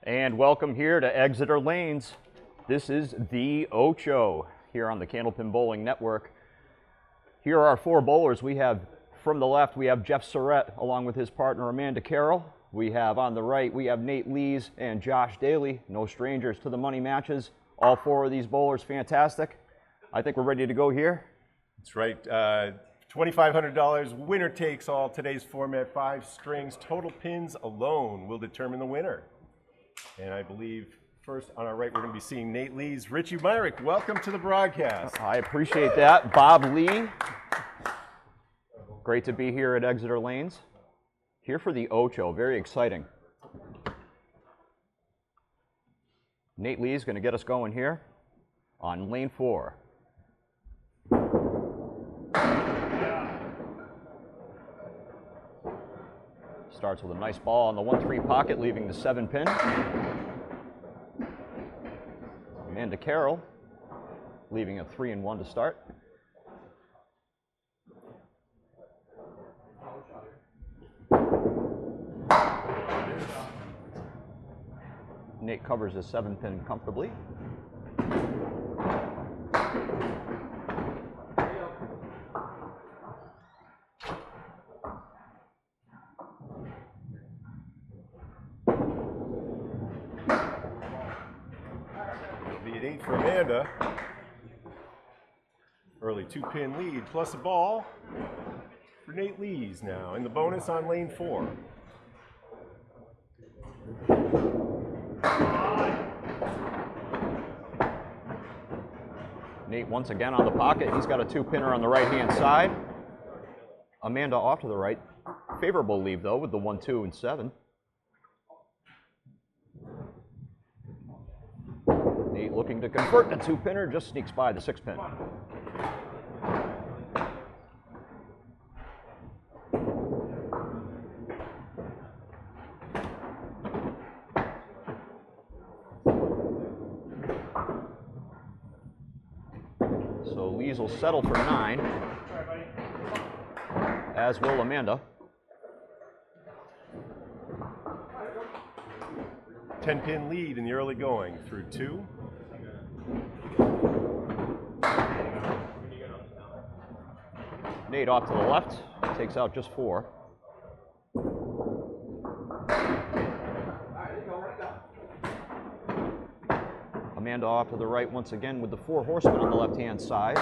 And welcome here to Exeter Lanes. This is the Ocho here on the Candlepin Bowling Network. Here are our four bowlers. We have, from the left, we have Jeff Surette along with his partner Amanda Carroll. We have on the right, we have Nate Lees and Josh Daley, no strangers to the money matches. All four of these bowlers, fantastic. I think we're ready to go here. That's right. $2,500, winner takes all. Today's format, 5 strings. Total pins alone will determine the winner. And I believe first on our right, we're going to be seeing Nate Lees. Richie Myrick, welcome to the broadcast. I appreciate that. Bob Lee, great to be here at Exeter Lanes. Here for the Ocho, very exciting. Nate Lee is going to get us going here on lane 4. Starts with a nice ball on the 1-3 pocket, leaving the 7-pin. Amanda Carroll, leaving a 3-1 to start. Nate covers his 7-pin comfortably. VIII for Amanda. Early 2-pin lead plus a ball for Nate Lees now in the bonus on lane 4. Nate once again on the pocket. He's got a 2-pinner on the right-hand side. Amanda off to the right. Favorable leave, though, with the 1, 2, and 7. Nate looking to convert the 2-pinner, just sneaks by the 6-pin. So Lees will settle for 9, as will Amanda. 10-pin lead in the early going through 2. Nate off to the left, takes out just 4. Amanda off to the right once again with the 4 horsemen on the left-hand side.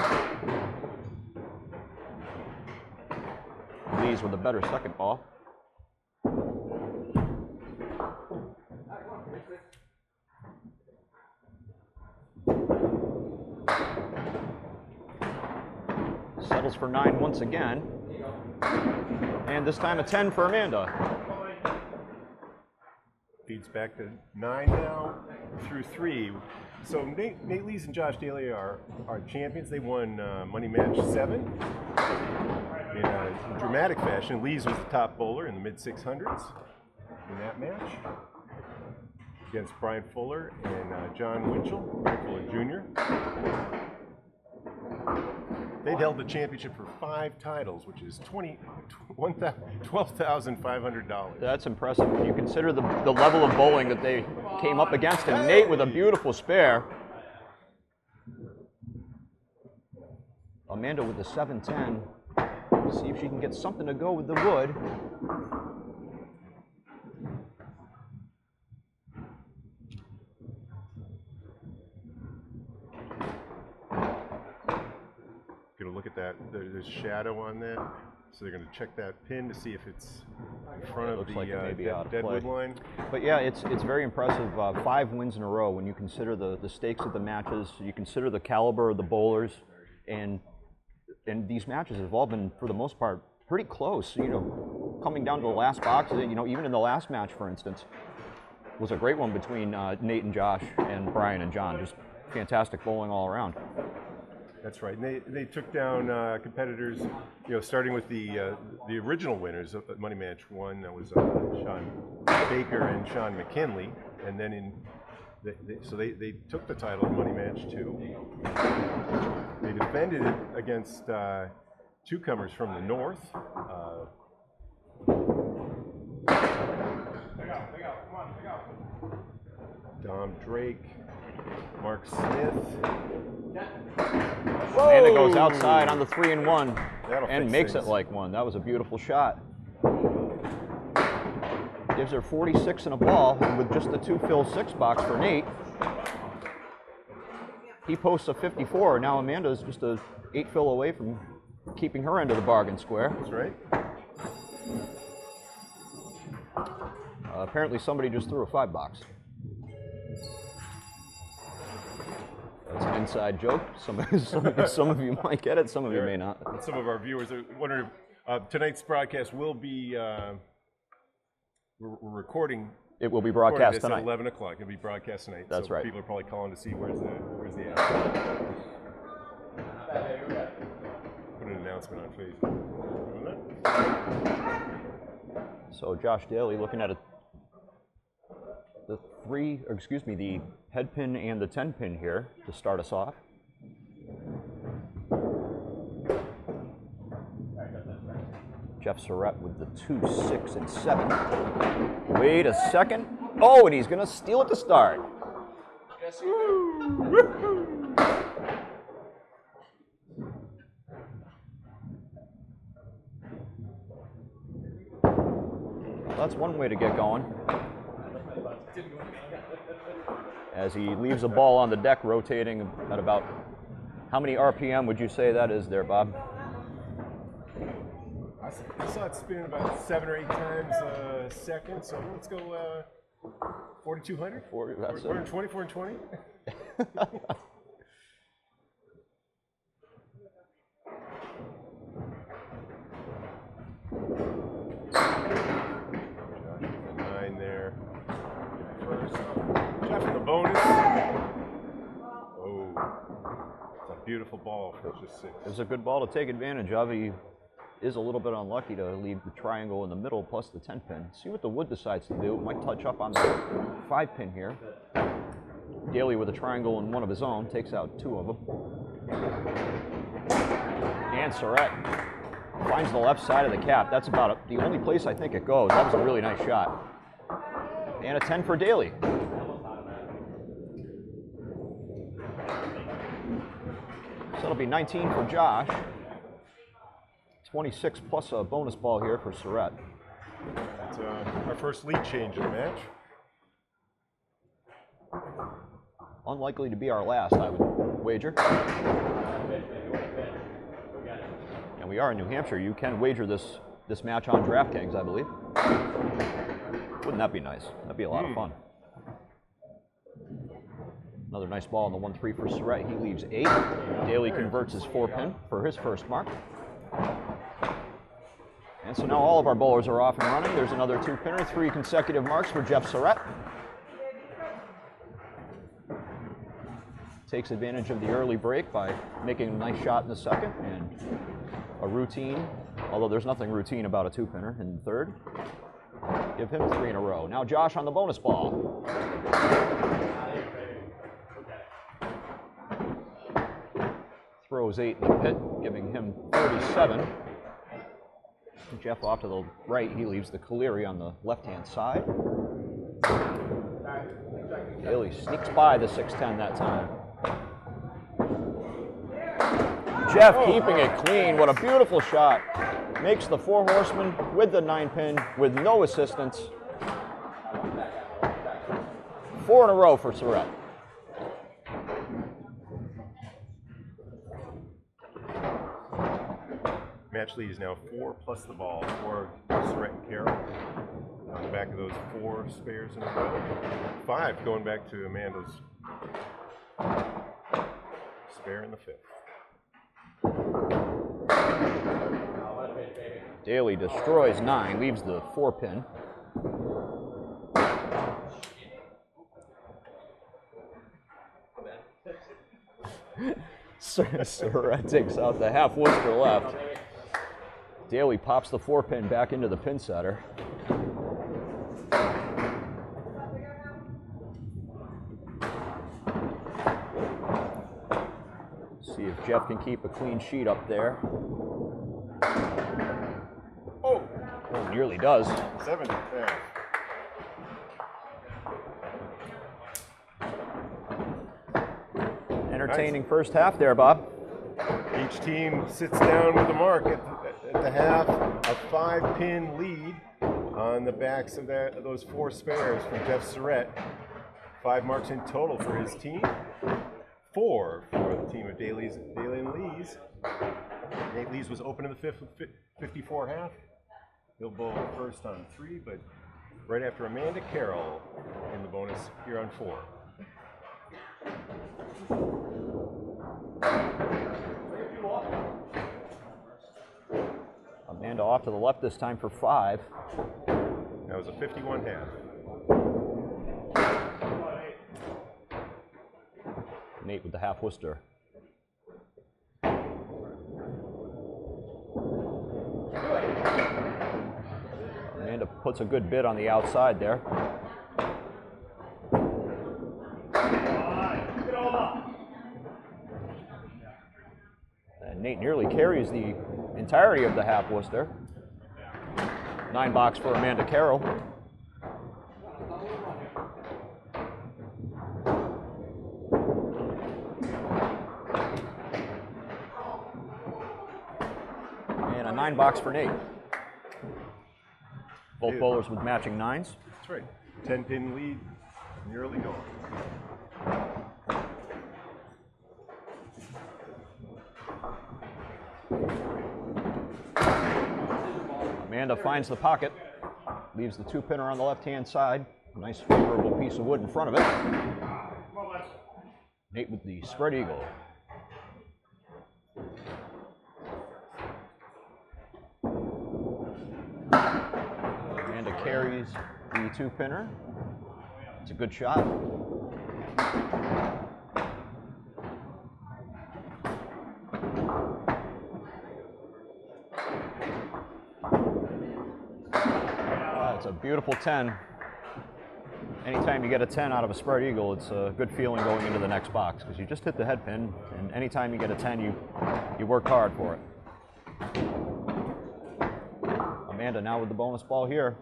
Lees with a better second ball. Settles for 9 once again. And this time a 10 for Amanda. Feeds back to 9 now through 3. So Nate Lees and Josh Daley are champions. They won Money Match 7 in a dramatic fashion. Lees was the top bowler in the mid-600s in that match against Brian Fuller and John Winchell, Brian Fuller Jr. They'd held the championship for 5 titles, which is $12,500. That's impressive when you consider the level of bowling that they came up against. And Nate with a beautiful spare. Amanda with the 7-10. See if she can get something to go with the wood. Going to look at that. There's shadow on that, so they're going to check that pin to see if it's in front of the deadwood line. But yeah, it's very impressive. 5 wins in a row when you consider the stakes of the matches. You consider the caliber of the bowlers, and these matches have all been, for the most part, pretty close. You know, coming down to the last box. You know, even in the last match, for instance, was a great one between Nate and Josh and Brian and John. Just fantastic bowling all around. That's right. And they took down competitors, you know, starting with the original winners of Money Match 1. That was Sean Baker and Sean McKinley, and then they took the title in Money Match 2. They defended it against 2-comers from the north. Dom Drake, Mark Smith. Amanda goes outside on the 3-1 and makes things. it like one. That was a beautiful shot. Gives her 46 and a ball, and with just the 2 fill 6 box for Nate. He posts a 54. Now Amanda's just a 8 fill away from keeping her end of the bargain square. That's right. Apparently somebody just threw a 5 box. That's an inside joke. Some of you might get it, some of you may not. And some of our viewers are wondering, tonight's broadcast will be, we're recording. It will be broadcast tonight. At 11 o'clock. It'll be broadcast tonight. That's so right. People are probably calling to see where's the app. Put an announcement on Facebook. So Josh Daley looking at the head pin and the 10 pin here to start us off. Jeff Surette with the 2, 6, and 7. Wait a second. Oh, and he's going to steal it to start. That's one way to get going. As he leaves the ball on the deck, rotating at about, how many RPM would you say that is there, Bob? I saw it spin about 7 or 8 times a second, so let's go 4,200? 420, 420? Bonus. Oh, it's a beautiful ball for just 6. It's a good ball to take advantage of. He is a little bit unlucky to leave the triangle in the middle plus the 10 pin. See what the wood decides to do. It might touch up on the 5 pin here. Daley with a triangle and one of his own takes out 2 of them. And Surette finds the left side of the cap. That's about the only place I think it goes. That was a really nice shot. And a 10 for Daley. So it'll be 19 for Josh. 26 plus a bonus ball here for Surette. That's our first lead change in the match. Unlikely to be our last, I would wager. And we are in New Hampshire. You can wager this match on DraftKings, I believe. Wouldn't that be nice? That'd be a lot of fun. Another nice ball on the 1-3 for Surette. He leaves 8. Daley converts his 4 pin for his first mark. And so now all of our bowlers are off and running. There's another 2 pinner, 3 consecutive marks for Jeff Surette. Takes advantage of the early break by making a nice shot in the second and a routine, although there's nothing routine about a 2 pinner in the third. Give him 3 in a row. Now Josh on the bonus ball. Throws 8 in the pit, giving him 37. Jeff off to the right, he leaves the Caleri on the left-hand side. Daley sneaks by the 6-10 that time. Jeff keeping it clean. What a beautiful shot. Makes the 4 horsemen with the 9 pin with no assistance. 4 in a row for Surette. Match lead is now 4 plus the ball for Surette and Carroll. On the back of those 4 spares in a row. 5 going back to Amanda's spare in the 5th. Daley destroys 9, leaves the 4 pin. Surette takes out the half Worcester left. Daley pops the 4 pin back into the pin setter. See if Jeff can keep a clean sheet up there. Oh, nearly does. 7. Yeah. Entertaining first half there, Bob. Each team sits down with a mark at the half, a 5-pin lead on the backs of those 4 spares from Jeff Surette. 5 marks in total for his team. 4 for the team of Daley and Lees. Nate Lees was open in the 54 half. He'll bowl first on 3, but right after Amanda Carroll in the bonus here on 4. Amanda off to the left this time for 5. That was a 51 half. Nate with the half Worcester. Amanda puts a good bid on the outside there. And Nate nearly carries the entirety of the half Worcester. 9 box for Amanda Carroll. And a 9 box for Nate. Both bowlers with matching 9s. That's right. 10-pin lead, nearly gone. Amanda finds the pocket, leaves the 2-pinner on the left-hand side. Nice favorable piece of wood in front of it. Nate with the spread eagle. Amanda carries the 2-pinner. It's a good shot. It's a beautiful 10. Anytime you get a 10 out of a spread eagle, it's a good feeling going into the next box because you just hit the head pin, and anytime you get a 10, you work hard for it. Amanda now with the bonus ball here.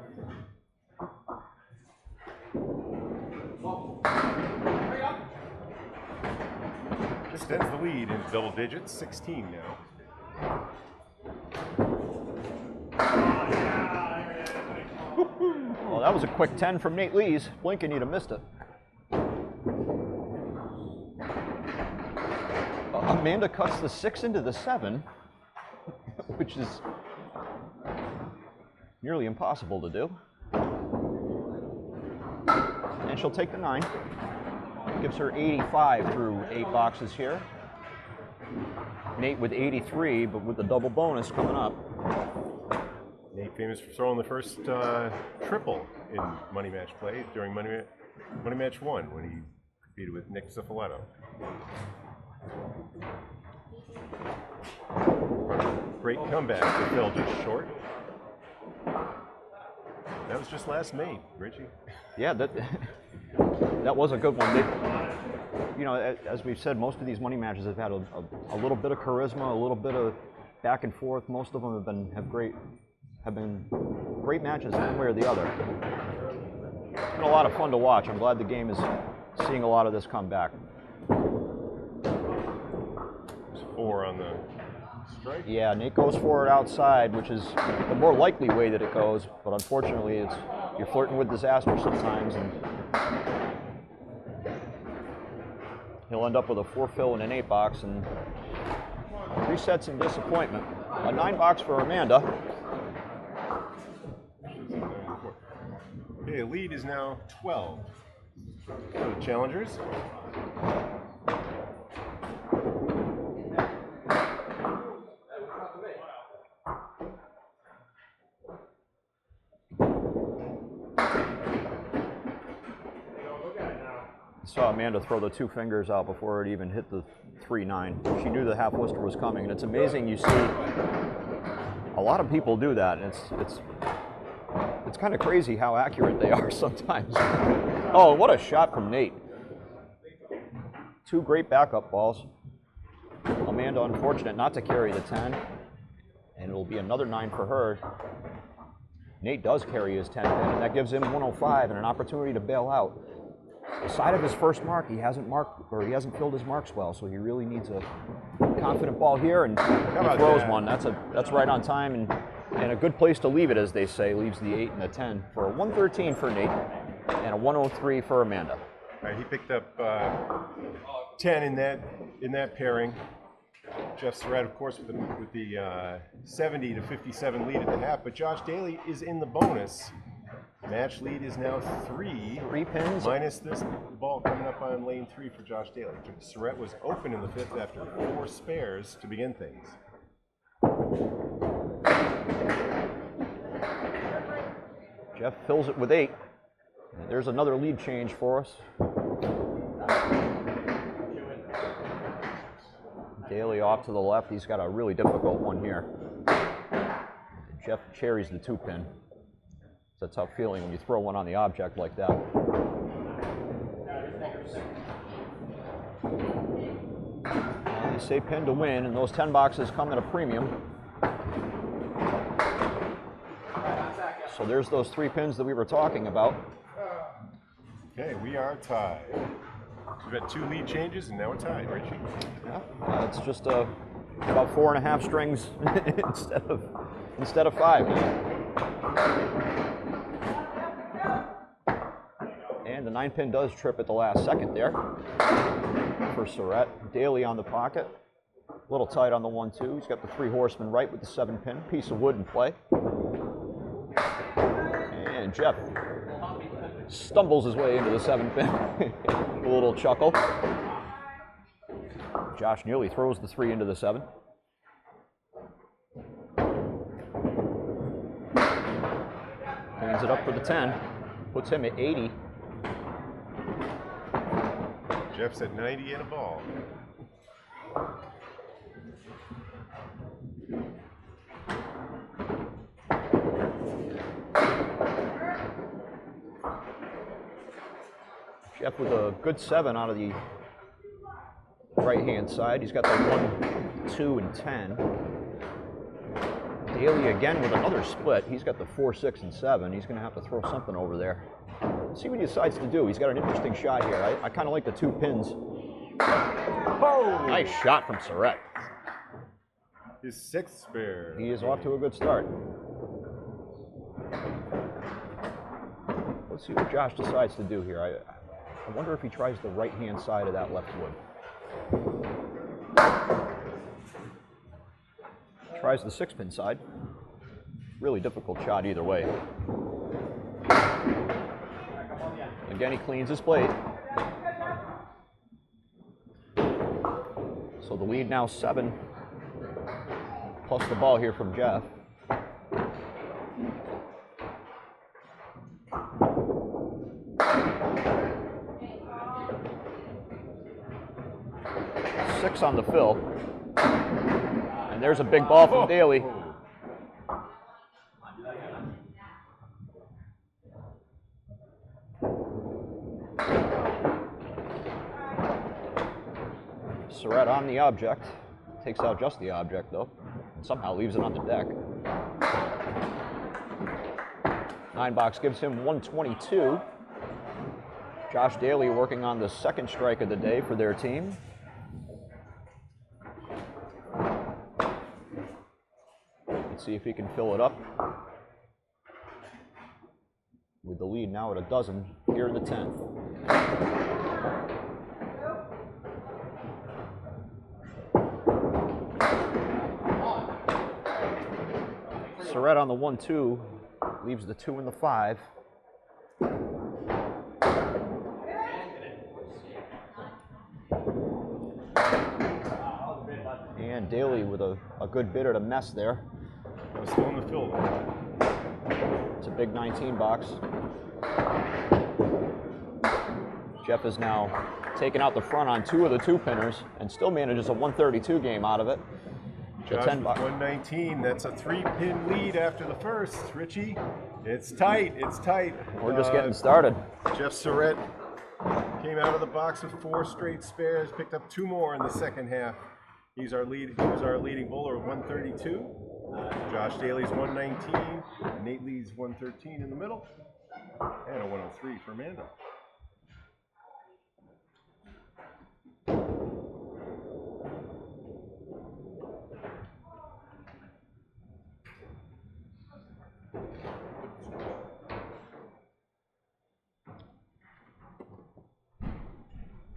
This extends the lead into double digits, 16 now. Well, that was a quick 10 from Nate Lees. Blinking, you'd have missed it. Amanda cuts the 6 into the 7, which is nearly impossible to do. And she'll take the 9. Gives her 85 through 8 boxes here. Nate with 83, but with the double bonus coming up. Nate famous for throwing the first triple in Money Match play during Money Match 1 when he competed with Nick Cifaletto. Great comeback that fell just short. That was just last May, Richie. Yeah, that was a good one. You know, as we've said, most of these money matches have had a little bit of charisma, a little bit of back and forth. Most of them have been great matches one way or the other. It's been a lot of fun to watch. I'm glad the game is seeing a lot of this come back. There's 4 on the strike. Yeah, Nate goes for it outside, which is the more likely way that it goes, but unfortunately you're flirting with disaster sometimes, and he'll end up with a 4 fill and an 8 box, and 3 sets in disappointment. A 9 box for Amanda. Okay, lead is now 12 for the challengers. Saw Amanda throw the 2 fingers out before it even hit the 3-9. She knew the half Worcester was coming, and it's amazing. You see a lot of people do that, and it's kind of crazy how accurate they are sometimes. Oh, what a shot from Nate! 2 great backup balls. Amanda unfortunate not to carry the 10, and it'll be another 9 for her. Nate does carry his 10 pin, and that gives him 105 and an opportunity to bail out. Aside of his first mark, he hasn't filled his marks well, so he really needs a confident ball here, and he throws one. That's right on time, and a good place to leave it, as they say. Leaves the 8 and the 10 for a 113 for Nate and a 103 for Amanda. All right, he picked up 10 in that pairing. Jeff Surette, of course, with the 70 to 57 lead at the half, but Josh Daley is in the bonus. Match lead is now 3. 3 pins. Minus this ball coming up on lane 3 for Josh Daley. Surette was open in the 5th after 4 spares to begin things. Jeff fills it with 8. And there's another lead change for us. Daley off to the left. He's got a really difficult one here. Jeff cherries the 2-pin. It's a tough feeling when you throw one on the object like that. They say pin to win, and those 10 boxes come at a premium. So there's those 3 pins that we were talking about. Okay, we are tied. We've got 2 lead changes, and now we're tied, Richie. Yeah, it's just about 4.5 strings instead of 5. And the 9-pin does trip at the last second there for Surette. Daley on the pocket. A little tight on the 1-2. He's got the 3 horsemen right with the 7-pin. Piece of wood in play. And Jeff stumbles his way into the 7-pin. A little chuckle. Josh nearly throws the 3 into the 7. Cleans it up for the 10. Puts him at 80. Jeff's at 90 and a ball. Jeff with a good 7 out of the right-hand side. He's got the 1, 2, and 10. Daley again with another split. He's got the 4, 6, and 7. He's going to have to throw something over there. Let's see what he decides to do. He's got an interesting shot here. I kind of like the 2 pins. Oh! Nice shot from Surette. His 6th spare. He is off to a good start. Let's see what Josh decides to do here. I wonder if he tries the right-hand side of that left wood. Tries the 6-pin side. Really difficult shot either way. Again, he cleans his plate. So the lead now 7, plus the ball here from Jeff. Six on the fill. And there's a big ball from Daley. Surette on the object. Takes out just the object, though. And somehow leaves it on the deck. 9 box gives him 122. Josh Daley working on the 2nd strike of the day for their team. Let's see if he can fill it up. With the lead now at a dozen here in the 10th. Surette on the 1-2 leaves the 2 and the 5. And Daley with a good bidder to mess there. Still in the field. It's a big 19 box. Jeff is now taking out the front on 2 of the 2-pinners and still manages a 132 game out of it. Josh with 119. That's a 3-pin lead after the first. Richie, it's tight. It's tight. We're just getting started. Jeff Surette came out of the box with 4 straight spares. Picked up 2 more in the second half. He was our leading bowler with 132. Josh Daley's 119. Nate Lee's 113 in the middle, and a 103 for Amanda.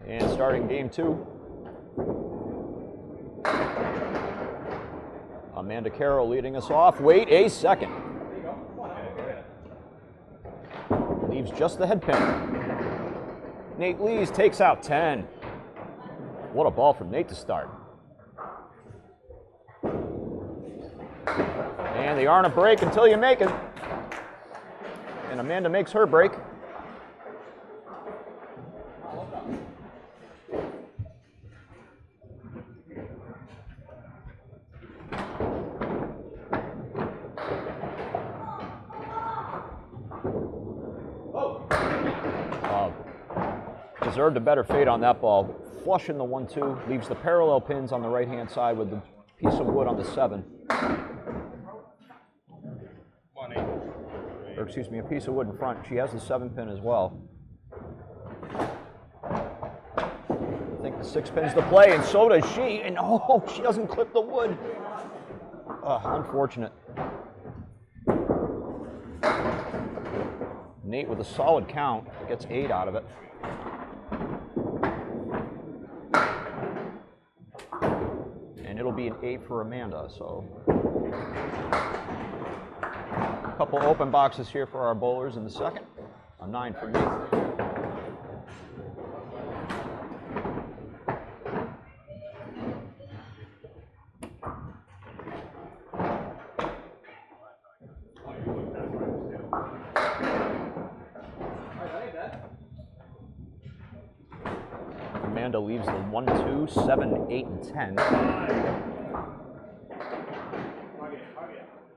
And starting game 2. Amanda Carroll leading us off. Wait a second. Leaves just the head pin. Nate Lees takes out 10. What a ball from Nate to start. And they aren't a break until you make it. And Amanda makes her break. Deserved a better fade on that ball. Flushing the 1-2, leaves the parallel pins on the right-hand side with the piece of wood on the 7. Or excuse me, a piece of wood in front. She has the 7 pin as well. I think the 6 pin's the play, and so does she. And oh, she doesn't clip the wood. Unfortunate. Nate with a solid count gets 8 out of it. And it'll be an 8 for Amanda, so. A couple open boxes here for our bowlers in the second. A 9 for Nate. Amanda leaves the 1, 2, 7, 8, and 10.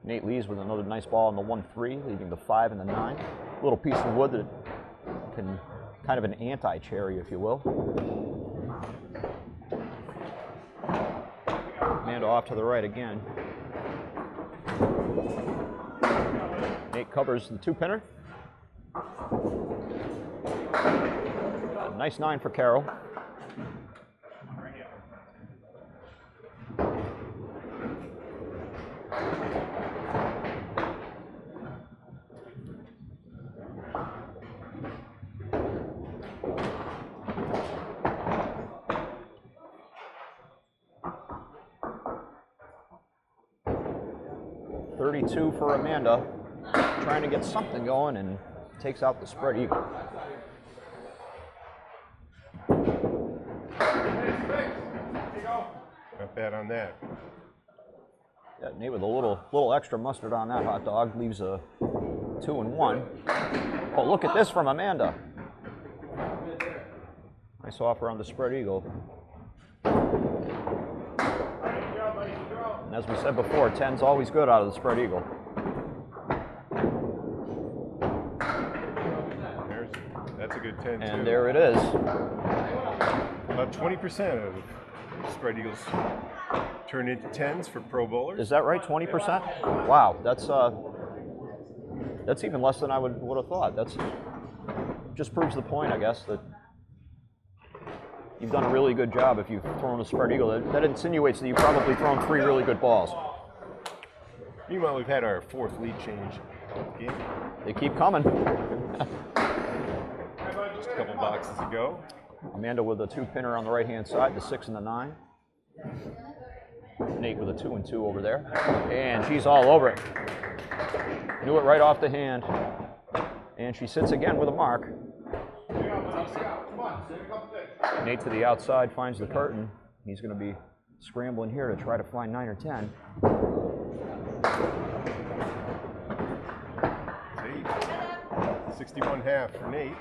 Nate leaves with another nice ball on the 1, 3, leaving the 5 and the 9. A little piece of wood that can, kind of an anti-cherry, if you will. Amanda off to the right again. Nate covers the 2-pinner. A nice 9 for Carroll. .32 for Amanda, trying to get something going, and takes out the spread eagle. Not bad on that. Yeah, Nate with a little extra mustard on that hot dog, leaves a 2 and 1. Oh, look at this from Amanda. Nice offer on the spread eagle. And as we said before, 10's always good out of the spread eagle. That's a good 10 and too. There it is. About 20% of spread eagles turn into 10s for pro bowlers. Is that right? 20%? Wow, that's even less than I would have thought. That's just proves the point, I guess, that you've done a really good job if you've thrown a spread eagle. That insinuates that you've probably thrown 3 really good balls. Meanwhile, we've had our 4th lead change game. They keep coming. Just a couple boxes to go. Amanda with a 2-pinner on the right-hand side, the 6 and the 9. Nate with a 2 and 2 over there. And she's all over it. Knew it right off the hand. And she sits again with a mark. Nate to the outside finds the curtain. He's going to be scrambling here to try to find 9 or 10. 61.5 for Nate.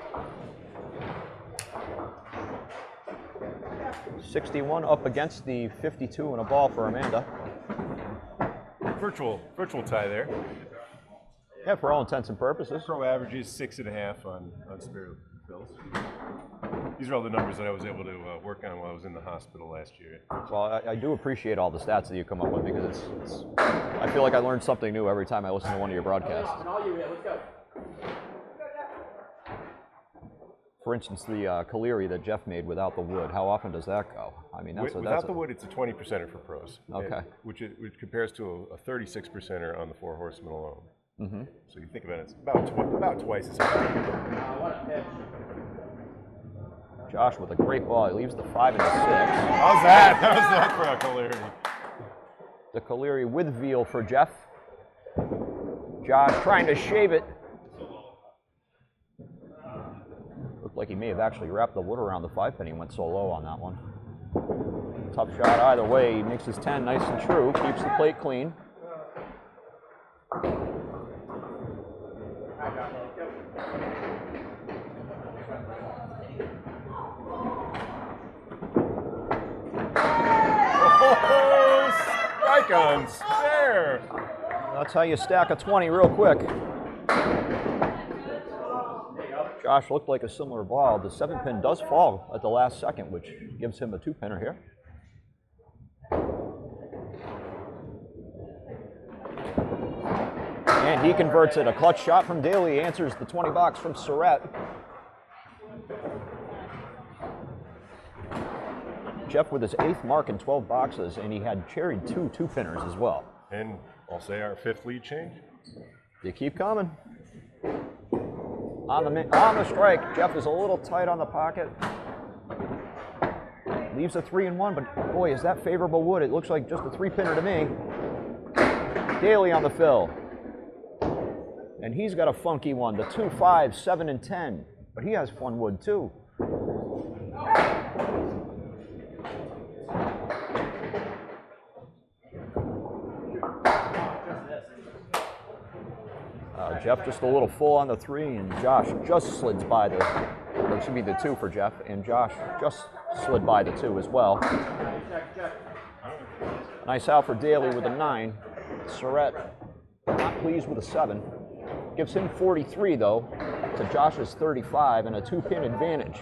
61 up against the 52 and a ball for Amanda. Virtual tie there. Yeah, for all intents and purposes. Pro average is 6.5 on spare bills. These are all the numbers that I was able to work on while I was in the hospital last year. Well, I do appreciate all the stats that you come up with, because it's I feel like I learn something new every time I listen to one of your broadcasts. For instance, the Caleri that Jeff made without the wood, how often does that go? I mean, without the wood, it's a 20%er for pros. Okay. Which compares to a 36%er on the 4 horsemen alone. Mm-hmm. So you think about it, it's about twice as high. Josh with a great ball. He leaves the 5 and 6. How's that? How's that for a Caleri? The Caleri with veal for Jeff. Josh trying to shave it. Looked like he may have actually wrapped the wood around the 5-pin. He went so low on that one. Tough shot either way. He makes his 10 nice and true. Keeps the plate clean. Strike on spare. That's how you stack a 20 real quick. Josh looked like a similar ball. The 7-pin does fall at the last second, which gives him a 2-pinner here. And he converts it. A clutch shot from Daley answers the 20 box from Surette. Jeff with his 8th mark in 12 boxes, and he had cherried 2 2-pinners as well. And I'll say our 5th lead change. They keep coming. On the strike, Jeff is a little tight on the pocket. Leaves a 3 and 1, but boy, is that favorable wood. It looks like just a 3-pinner to me. Daley on the fill. And he's got a funky one, the 2, 5, 7, and 10. But he has fun wood too. Jeff just a little full on the 3, and Josh just slids by the, or it should be the 2 for Jeff, and Josh just slid by the 2 as well. Nice out for Daley with a 9. Surette not pleased with a 7. Gives him 43 though, to Josh's 35, and a 2-pin advantage.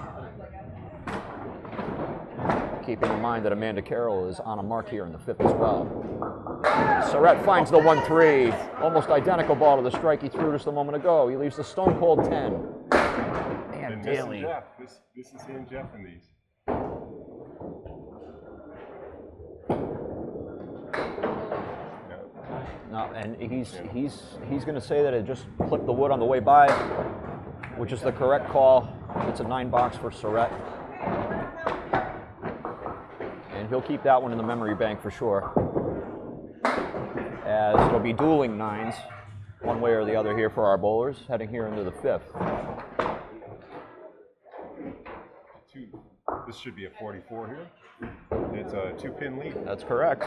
Keeping in mind that Amanda Carroll is on a mark here in the 5th as well. Surette finds the 1-3. Almost identical ball to the strike he threw just a moment ago. He leaves the stone cold 10. And Daley. Jeff. This is seeing Jeff in these. No, and he's going to say that it just clipped the wood on the way by, which is the correct call. It's a 9 box for Surette. And he'll keep that one in the memory bank for sure. As it'll be dueling 9s, one way or the other here for our bowlers, heading here into the 5th. This should be a 44 here. It's a 2-pin lead. That's correct.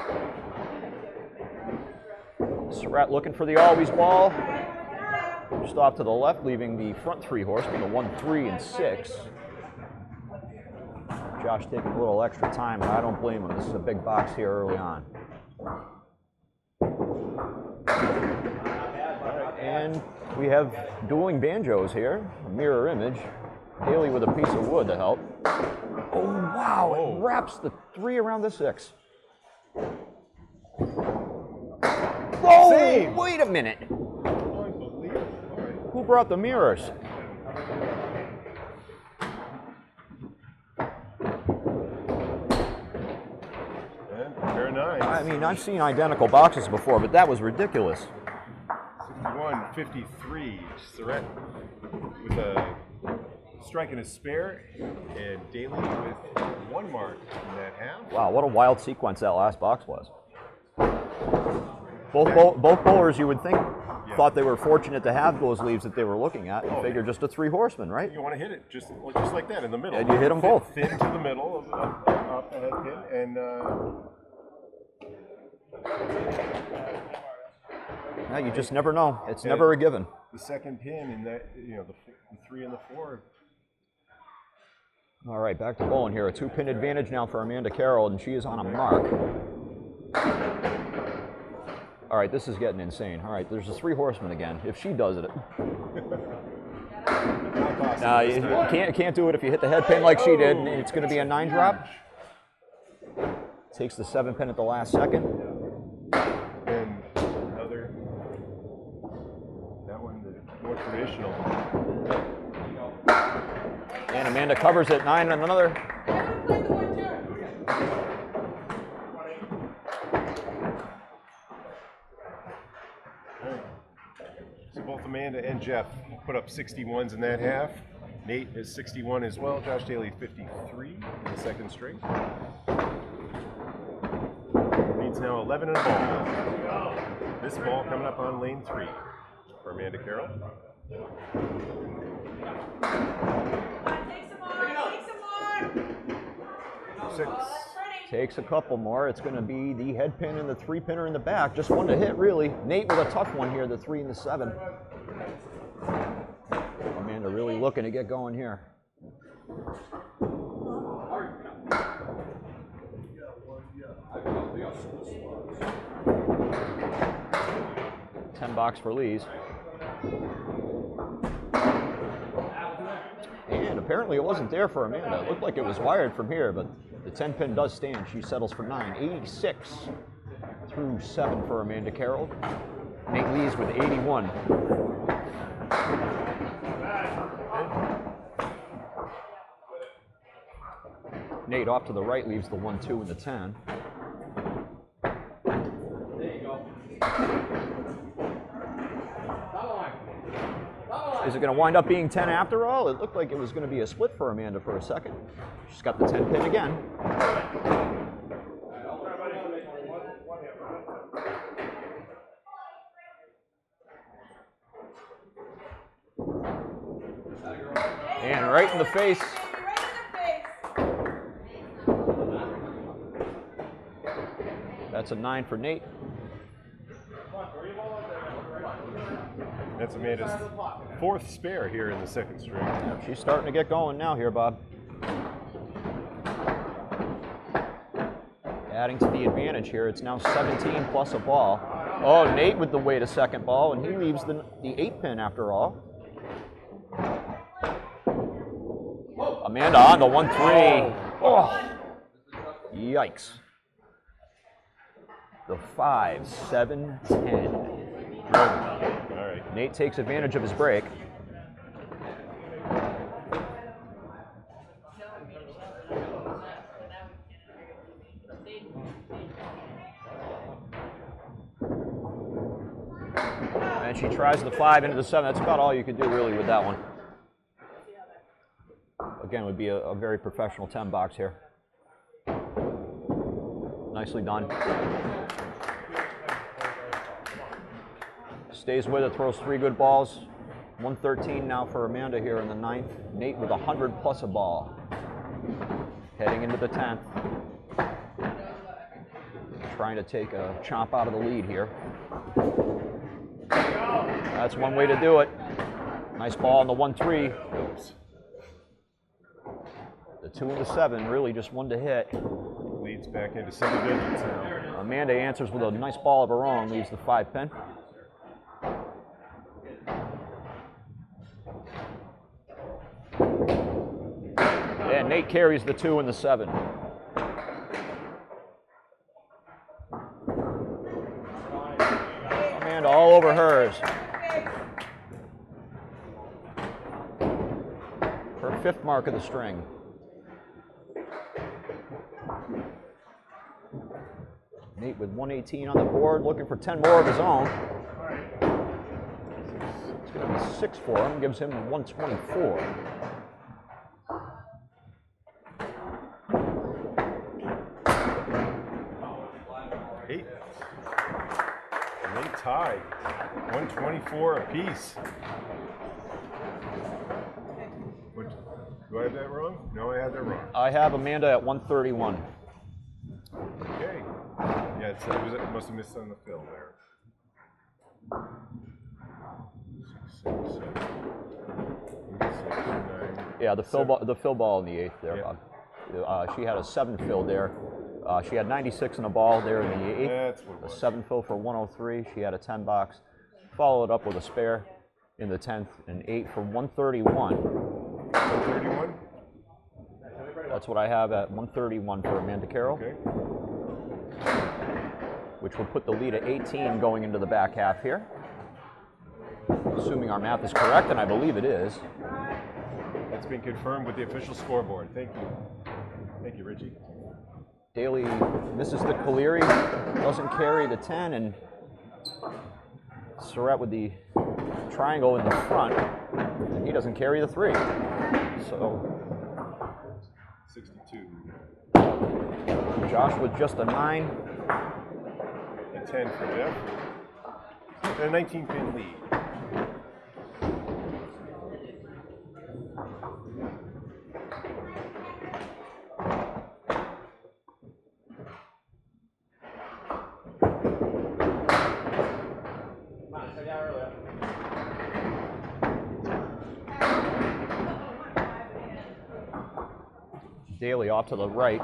Surette looking for the always ball. Just off to the left, leaving the front 3 horse with a 1, 3, and 6. Josh taking a little extra time, and I don't blame him. This is a big box here early on. And we have dueling banjos here, a mirror image. Daley with a piece of wood to help. Oh, wow, it wraps the 3 around the 6. Whoa, Same. Wait a minute. Unbelievable. Who brought the mirrors? And pair of 9s. I mean, I've seen identical boxes before, but that was ridiculous. 61-53. Surette with a strike and a spare, and Daley with 1 mark in that half. Wow, what a wild sequence that last box was. Both bowlers, you would think, thought they were fortunate to have those leaves that they were looking at. You figure just a 3 horsemen, right? You want to hit it just like that in the middle. And you hit them both. Thin to the middle of the head pin, and Yeah, you just never know. It's never a given. the 2nd pin, and that the 3 and the 4. All right, back to bowling here. A 2-pin advantage now for Amanda Carroll, and she is on a mark. All right, this is getting insane. All right, there's a 3 horsemen again. If she does it, you can't do it if you hit the head pin like she did, and it's going to be a 9 drop. Takes the 7-pin at the last second. And another, that one, the more traditional. And Amanda covers at 9 and another. So both Amanda and Jeff put up 61s in that half. Nate is 61 as well. Josh Daley 53 in the second string. Leads now 11 and a ball. This ball coming up on lane 3 for Amanda Carroll. Take some more. 6. Takes a couple more. It's going to be the head pin and the 3-pinner in the back. Just one to hit, really. Nate with a tough one here, the 3 and the 7. Amanda really looking to get going here. $10 for Lee's. And apparently it wasn't there for Amanda. It looked like it was wired from here, but the 10 pin does stand. She settles for 9. 86 through 7 for Amanda Carroll. Nate Lees with 81. Nate off to the right leaves the 1, 2, and the 10. Is it going to wind up being 10 after all? It looked like it was going to be a split for Amanda for a second. She's got the 10 pin again. And right in the face. That's a 9 for Nate. That's Amanda's 4th spare here in the second string. Yeah, she's starting to get going now here, Bob. Adding to the advantage here, it's now 17 plus a ball. Oh, Nate with the way to second ball, and he leaves the 8 pin after all. Amanda on the 1, 3. Oh, yikes. The 5, 7, 10. All right. Nate takes advantage of his break. And she tries the 5 into the 7. That's about all you could do really with that one. Again, it would be a very professional 10 box here. Nicely done. Stays with it, throws 3 good balls. 113 now for Amanda here in the 9th. Nate with 100 plus a ball. Heading into the 10th. Trying to take a chomp out of the lead here. That's one way to do it. Nice ball on the 1, 3. Oops. The 2 and the 7, really just one to hit. Leads back into single digits now. Amanda answers with a nice ball of her own, leaves the 5 pin. And Nate carries the 2 and the 7. Amanda all over hers. Her 5th mark of the string. Nate with 118 on the board, looking for 10 more of his own. It's going to be 6 for him, gives him 124. Eight. And they tied. 124 apiece. What, do I have that wrong? No, I had that wrong. I have Amanda at 131. Okay. Yeah, it must have missed on the fill there. 6, 7, 8, 6, 9. Yeah, the fill ball in the 8th there, Yeah. Bob. She had a 7 fill there. She had 96 in a ball there in the 8th. That's what it A was. 7 fill for 103. She had a 10 box. Followed up with a spare in the 10th, and 8 for 131. 131? That's what I have at 131 for Amanda Carroll. Okay. Which will put the lead at 18 going into the back half here. Assuming our math is correct, and I believe it is. That's been confirmed with the official scoreboard. Thank you. Thank you, Richie. Daley misses the Caleri, doesn't carry the 10, and Surette with the triangle in the front. And he doesn't carry the 3. So 62. Josh with just a 9. A 10 for Jeff. And a 19-pin lead. Daley off to the right.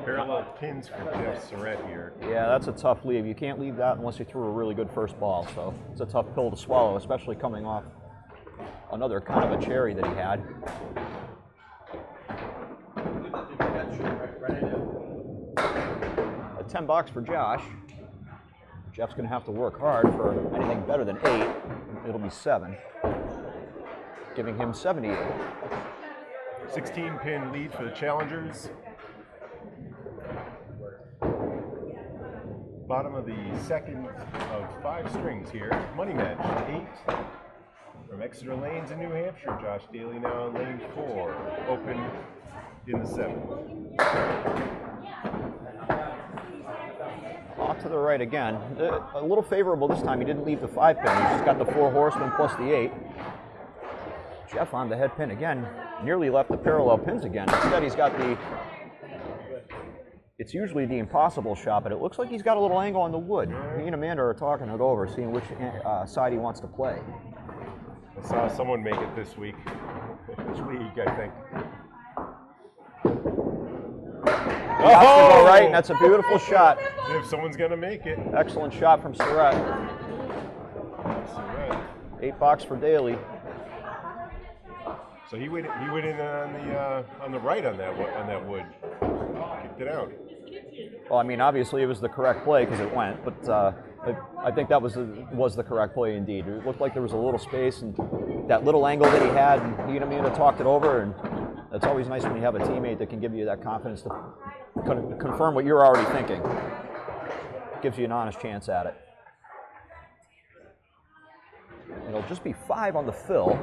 Parallel pins for Jeff Surette here. Yeah, that's a tough leave. You can't leave that unless you threw a really good first ball. So it's a tough pill to swallow, especially coming off another kind of a cherry that he had. A $10 for Josh. Jeff's going to have to work hard for anything better than 8. It'll be 7. Giving him 78. 16-pin lead for the challengers. Bottom of the second of 5 strings here. Money match 8 from Exeter Lanes in New Hampshire. Josh Daley now in lane 4. Open in the 7. Off to the right again. A little favorable this time. He didn't leave the 5 pin. He's just got the 4 horsemen plus the 8. Jeff on the head pin again. Nearly left the parallel pins again. Instead, he's got the... It's usually the impossible shot, but it looks like he's got a little angle on the wood. He and Amanda are talking it over, seeing which side he wants to play. I saw someone make it this week. This league, I think. He has to go right, and that's a beautiful shot. If someone's going to make it. Excellent shot from Surette. Surette. $8 for Daley. So he went in on the right on that wood. Kicked it out. Well, I mean, obviously it was the correct play because it went, but I think that was the correct play indeed. It looked like there was a little space and that little angle that he had, and he and Amanda talked it over, and it's always nice when you have a teammate that can give you that confidence to confirm what you're already thinking. Gives you an honest chance at it. It'll just be 5 on the fill.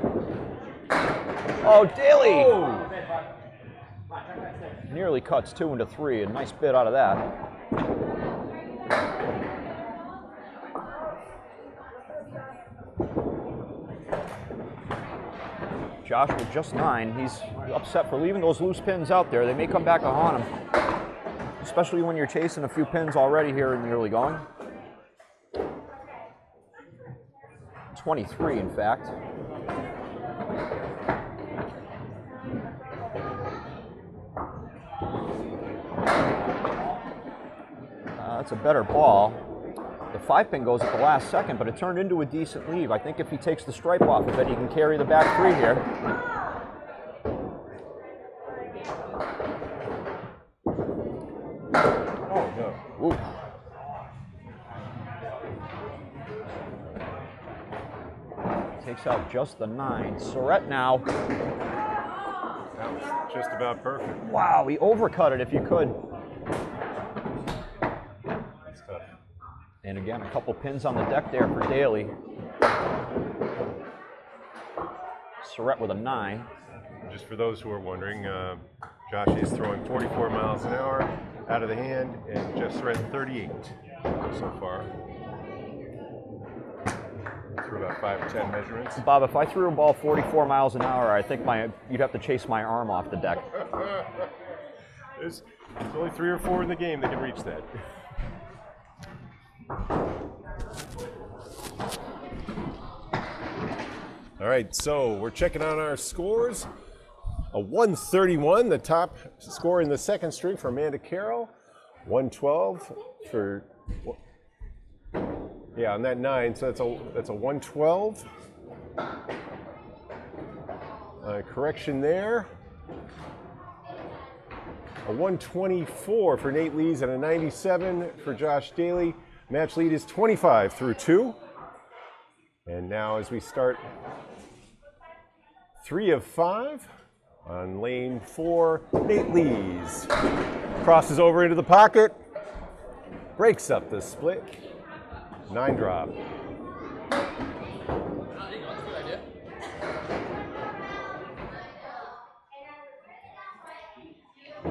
Oh, Daley! Oh. Nearly cuts 2 into 3. A nice bit out of that. Josh with just 9. He's upset for leaving those loose pins out there. They may come back to haunt him, especially when you're chasing a few pins already here in the early going. 23, in fact. That's a better ball. The 5 pin goes at the last second, but it turned into a decent leave. I think if he takes the stripe off of it, he can carry the back 3 here. Oh, no. Ooh. Takes out just the 9. Surette now. That was just about perfect. Wow, he overcut it if you could. That's tough. And again, a couple pins on the deck there for Daley. Surette with a 9. Just for those who are wondering, Josh is throwing 44 miles an hour out of the hand, and Jeff Surette 38 so far. Through about 5 or 10 measurements. Bob, if I threw a ball 44 miles an hour, I think you'd have to chase my arm off the deck. There's only 3 or 4 in the game that can reach that. All right, so we're checking on our scores. A 131, the top score in the second string for Amanda Carroll. 112 for, yeah, on that 9, so that's a 112. Correction there. A 124 for Nate Lees and a 97 for Josh Daley. Match lead is 25 through 2. And now as we start 3 of 5 on lane 4, Nate Lees crosses over into the pocket, breaks up the split, 9 drop.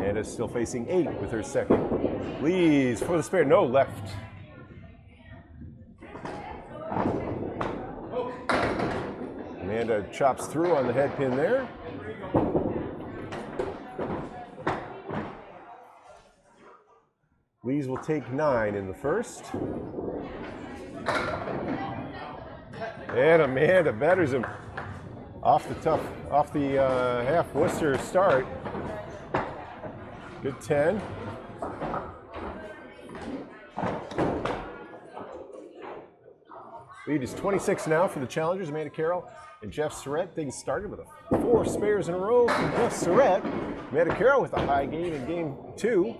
Amanda's still facing 8 with her second. Lees for the spare, no, left. Amanda chops through on the head pin there. Lees will take 9 in the first. And Amanda batters him off the half Worcester start. Good 10. Lead is 26 now for the challengers, Amanda Carroll and Jeff Surette. Things started with 4 spares in a row from Jeff Surette. Amanda Carroll with a high game in game 2.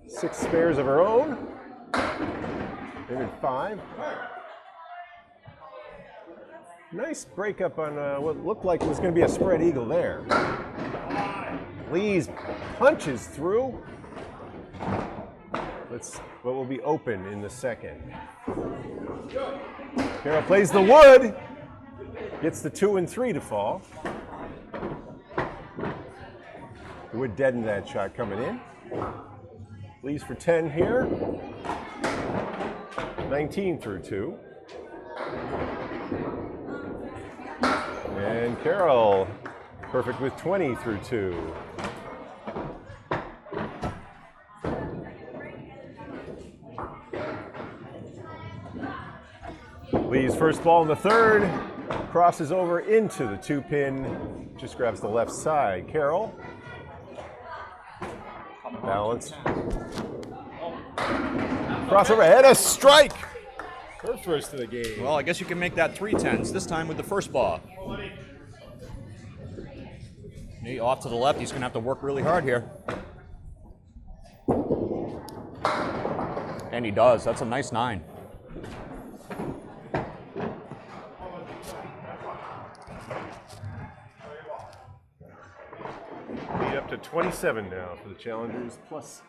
6 spares of her own. And in 5. Nice breakup on what looked like it was going to be a spread eagle there. Lees punches through. What will be open in the second. Carroll plays the wood. Gets the 2 and 3 to fall. The wood deadened that shot coming in. Lees for 10 here. 19 through 2. And Carroll, perfect with 20 through 2. Lee's first ball in the third, crosses over into the 2-pin, just grabs the left side. Carroll, balance. Crossover, and a strike! Her first of the game. Well, I guess you can make that 3 10s, this time with the first ball. Nate off to the left, he's going to have to work really hard here. And he does, that's a nice 9. Lead up to 27 now for the challengers, plus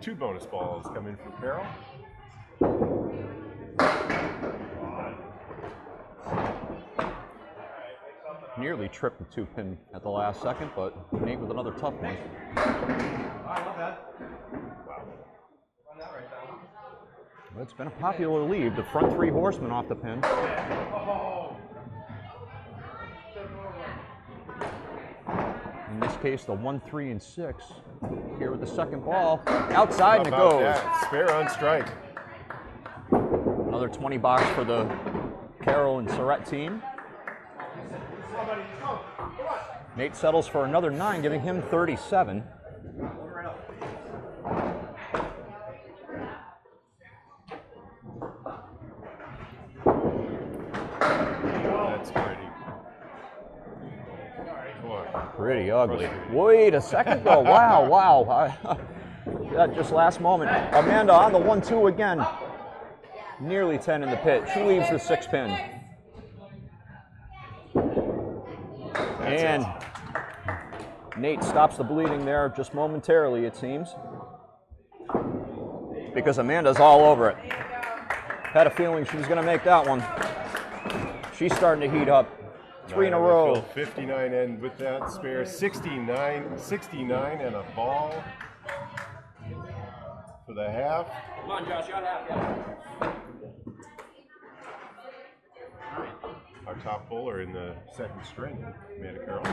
2 bonus balls come in from Carroll. Nearly tripped the 2-pin at the last second, but Nate with another tough one. Well, it's been a popular lead. The front 3 horsemen off the pin. In this case, the 1, 3, and 6. Here with the second ball. Outside and it goes. That? Spare on strike. Another 20 box for the Carroll and Surette team. Nate settles for another 9, giving him 37. That's pretty. Pretty ugly. Wait a second though. Wow. That just last moment. Amanda on the 1, 2 again. Nearly 10 in the pit. She leaves the 6-pin. And Nate stops the bleeding there just momentarily, it seems. Because Amanda's all over it. Had a feeling she was going to make that one. She's starting to heat up. 3 in a row. 59, and with that spare, 69 and a ball for the half. Come on, Josh, you got half, yeah. Our top bowler in the second string, Amanda Carroll.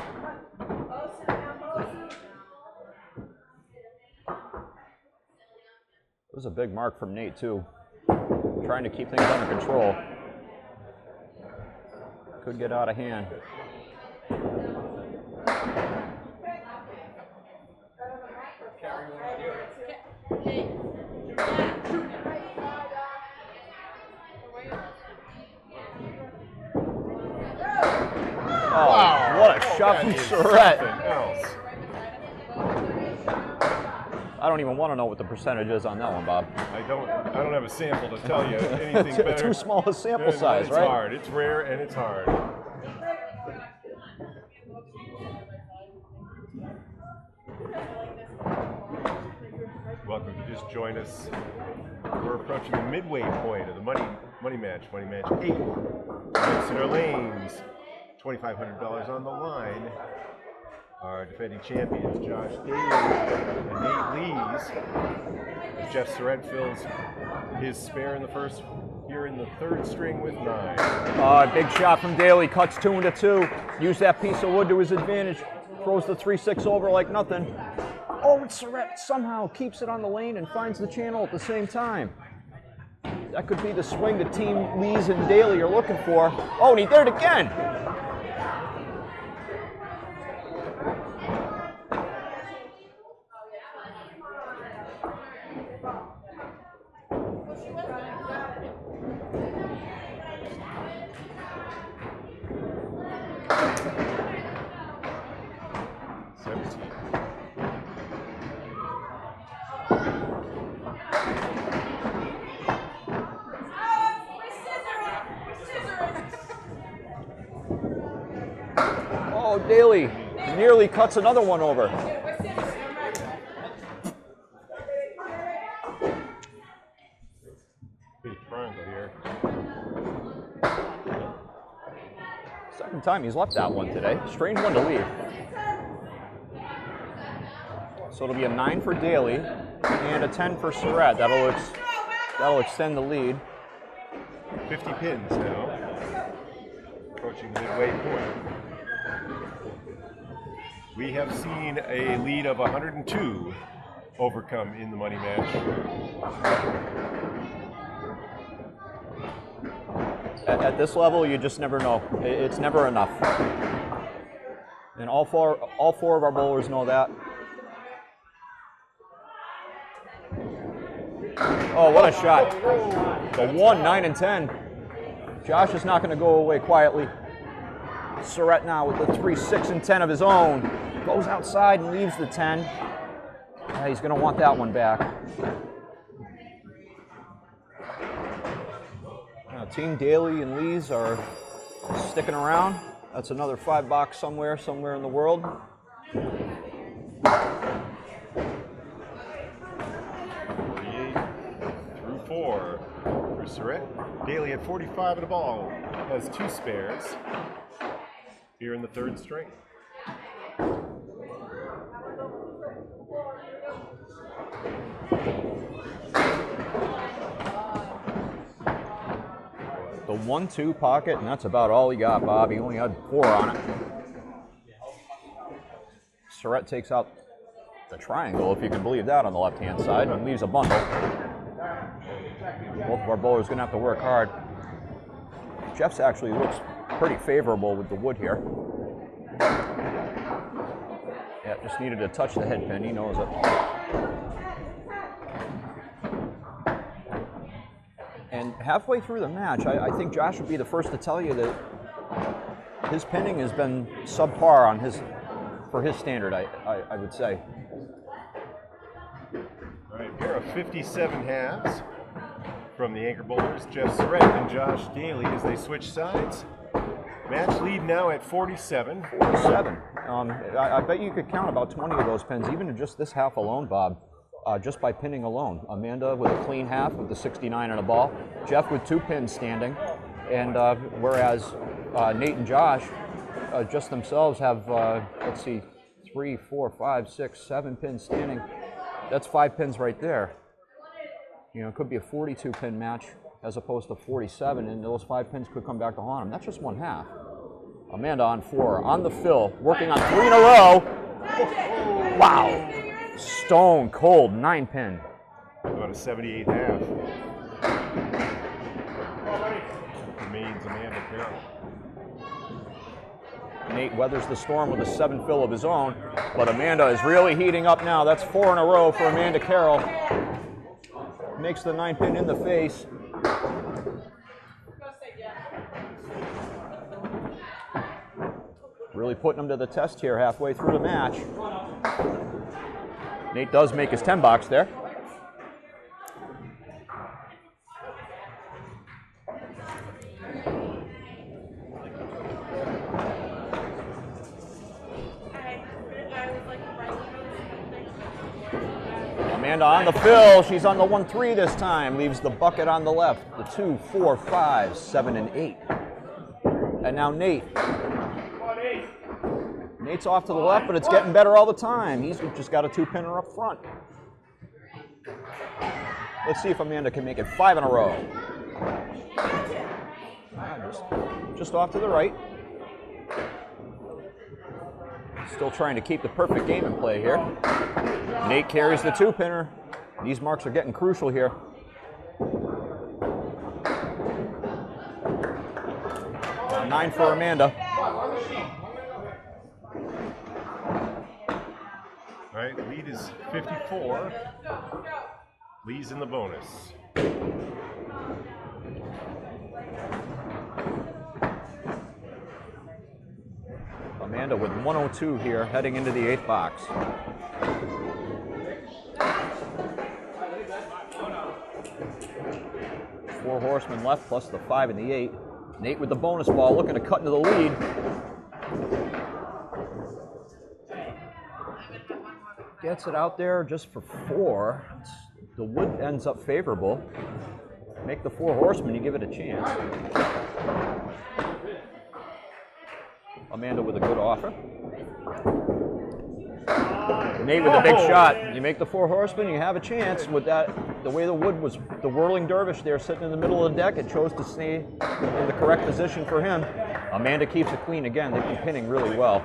It was a big mark from Nate, too. Trying to keep things under control. Could get out of hand. Oh, wow. What a shot from Surette. I don't even want to know what the percentage is on that one, Bob. I don't have a sample to tell you anything better. Too small a sample size, right? It's hard. It's rare and it's hard. Welcome to just join us. We're approaching the midway point of the money match. Money match 8. Exeter Lanes. $2,500 on the line. Our defending champions, Josh Daley and Nate Lees. As Jeff Surette fills his spare in the first, here in the third string with 9. Big shot from Daley, cuts 2 into 2. Use that piece of wood to his advantage. Throws the 3-6 over like nothing. Oh, and Surette somehow keeps it on the lane and finds the channel at the same time. That could be the swing the team Lees and Daley are looking for. Oh, and he did it again. Oh, Daley nearly cuts another one over. Big triangle here. Second time he's left that one today. Strange one to leave. So it'll be a 9 for Daley and a 10 for Surette. That'll extend the lead. 50 pins now. Approaching the midway point. We have seen a lead of 102 overcome in the money match. At this level, you just never know. It's never enough. And all four of our bowlers know that. Oh, what a shot. The 1, 9, and 10. Josh is not going to go away quietly. Surette now with the 3, 6, and 10 of his own. Goes outside and leaves the 10. Yeah, he's going to want that one back. Now, Team Daley and Lees are sticking around. That's another $5 somewhere in the world. 4 for Surette. Daley at 45 at a ball has 2 spares here in the third string. The 1-2 pocket, and that's about all he got, Bob. He only had 4 on it. Surette takes out the triangle, if you can believe that, on the left-hand side, and leaves a bundle. Both of our bowlers going to have to work hard. Jeff's actually looks pretty favorable with the wood here. Yeah, just needed to touch the head pin. He knows it. And halfway through the match, I think Josh would be the first to tell you that his pinning has been subpar for his standard, I would say. All right, pair of 57 halves from the anchor bowlers, Jeff Surette and Josh Daley, as they switch sides. Match lead now at 47. 47. I bet you could count about 20 of those pins, even in just this half alone, Bob, just by pinning alone. Amanda with a clean half with the 69 and a ball. Jeff with 2 pins standing. And whereas Nate and Josh just themselves have, let's see, 3, 4, 5, 6, 7 pins standing. That's 5 pins right there. You know, it could be a 42-pin match as opposed to 47, and those 5 pins could come back to haunt him. That's just one half. Amanda on 4, on the fill, working on 3 in a row. Wow. Stone cold 9-pin. About a 78 half. Remains Amanda Carroll. Nate weathers the storm with a 7 fill of his own, but Amanda is really heating up now. That's 4 in a row for Amanda Carroll. Makes the 9-pin in the face. Really putting him to the test here halfway through the match. Nate does make his 10 box there. Amanda on the fill. She's on the 1-3 this time. Leaves the bucket on the left. The 2, 4, 5, 7, and 8. And now Nate. Nate's off to the left, but it's getting better all the time. He's just got a 2-pinner up front. Let's see if Amanda can make it 5 in a row. Just off to the right. Still trying to keep the perfect game in play here. Nate carries the 2-pinner. These marks are getting crucial here. Now 9 for Amanda. All right, lead is 54. Lee's in the bonus. Amanda with 102 here, heading into the 8th box. Four horsemen left, plus the 5 and the 8. Nate with the bonus ball, looking to cut into the lead. Gets it out there just for 4. The wood ends up favorable. Make the 4 horsemen, you give it a chance. Amanda with a good offer. Nate with a big shot. You make the 4 horsemen, you have a chance. With that, the way the wood was, the whirling dervish there sitting in the middle of the deck, it chose to stay in the correct position for him. Amanda keeps it clean again. They've been pinning really well.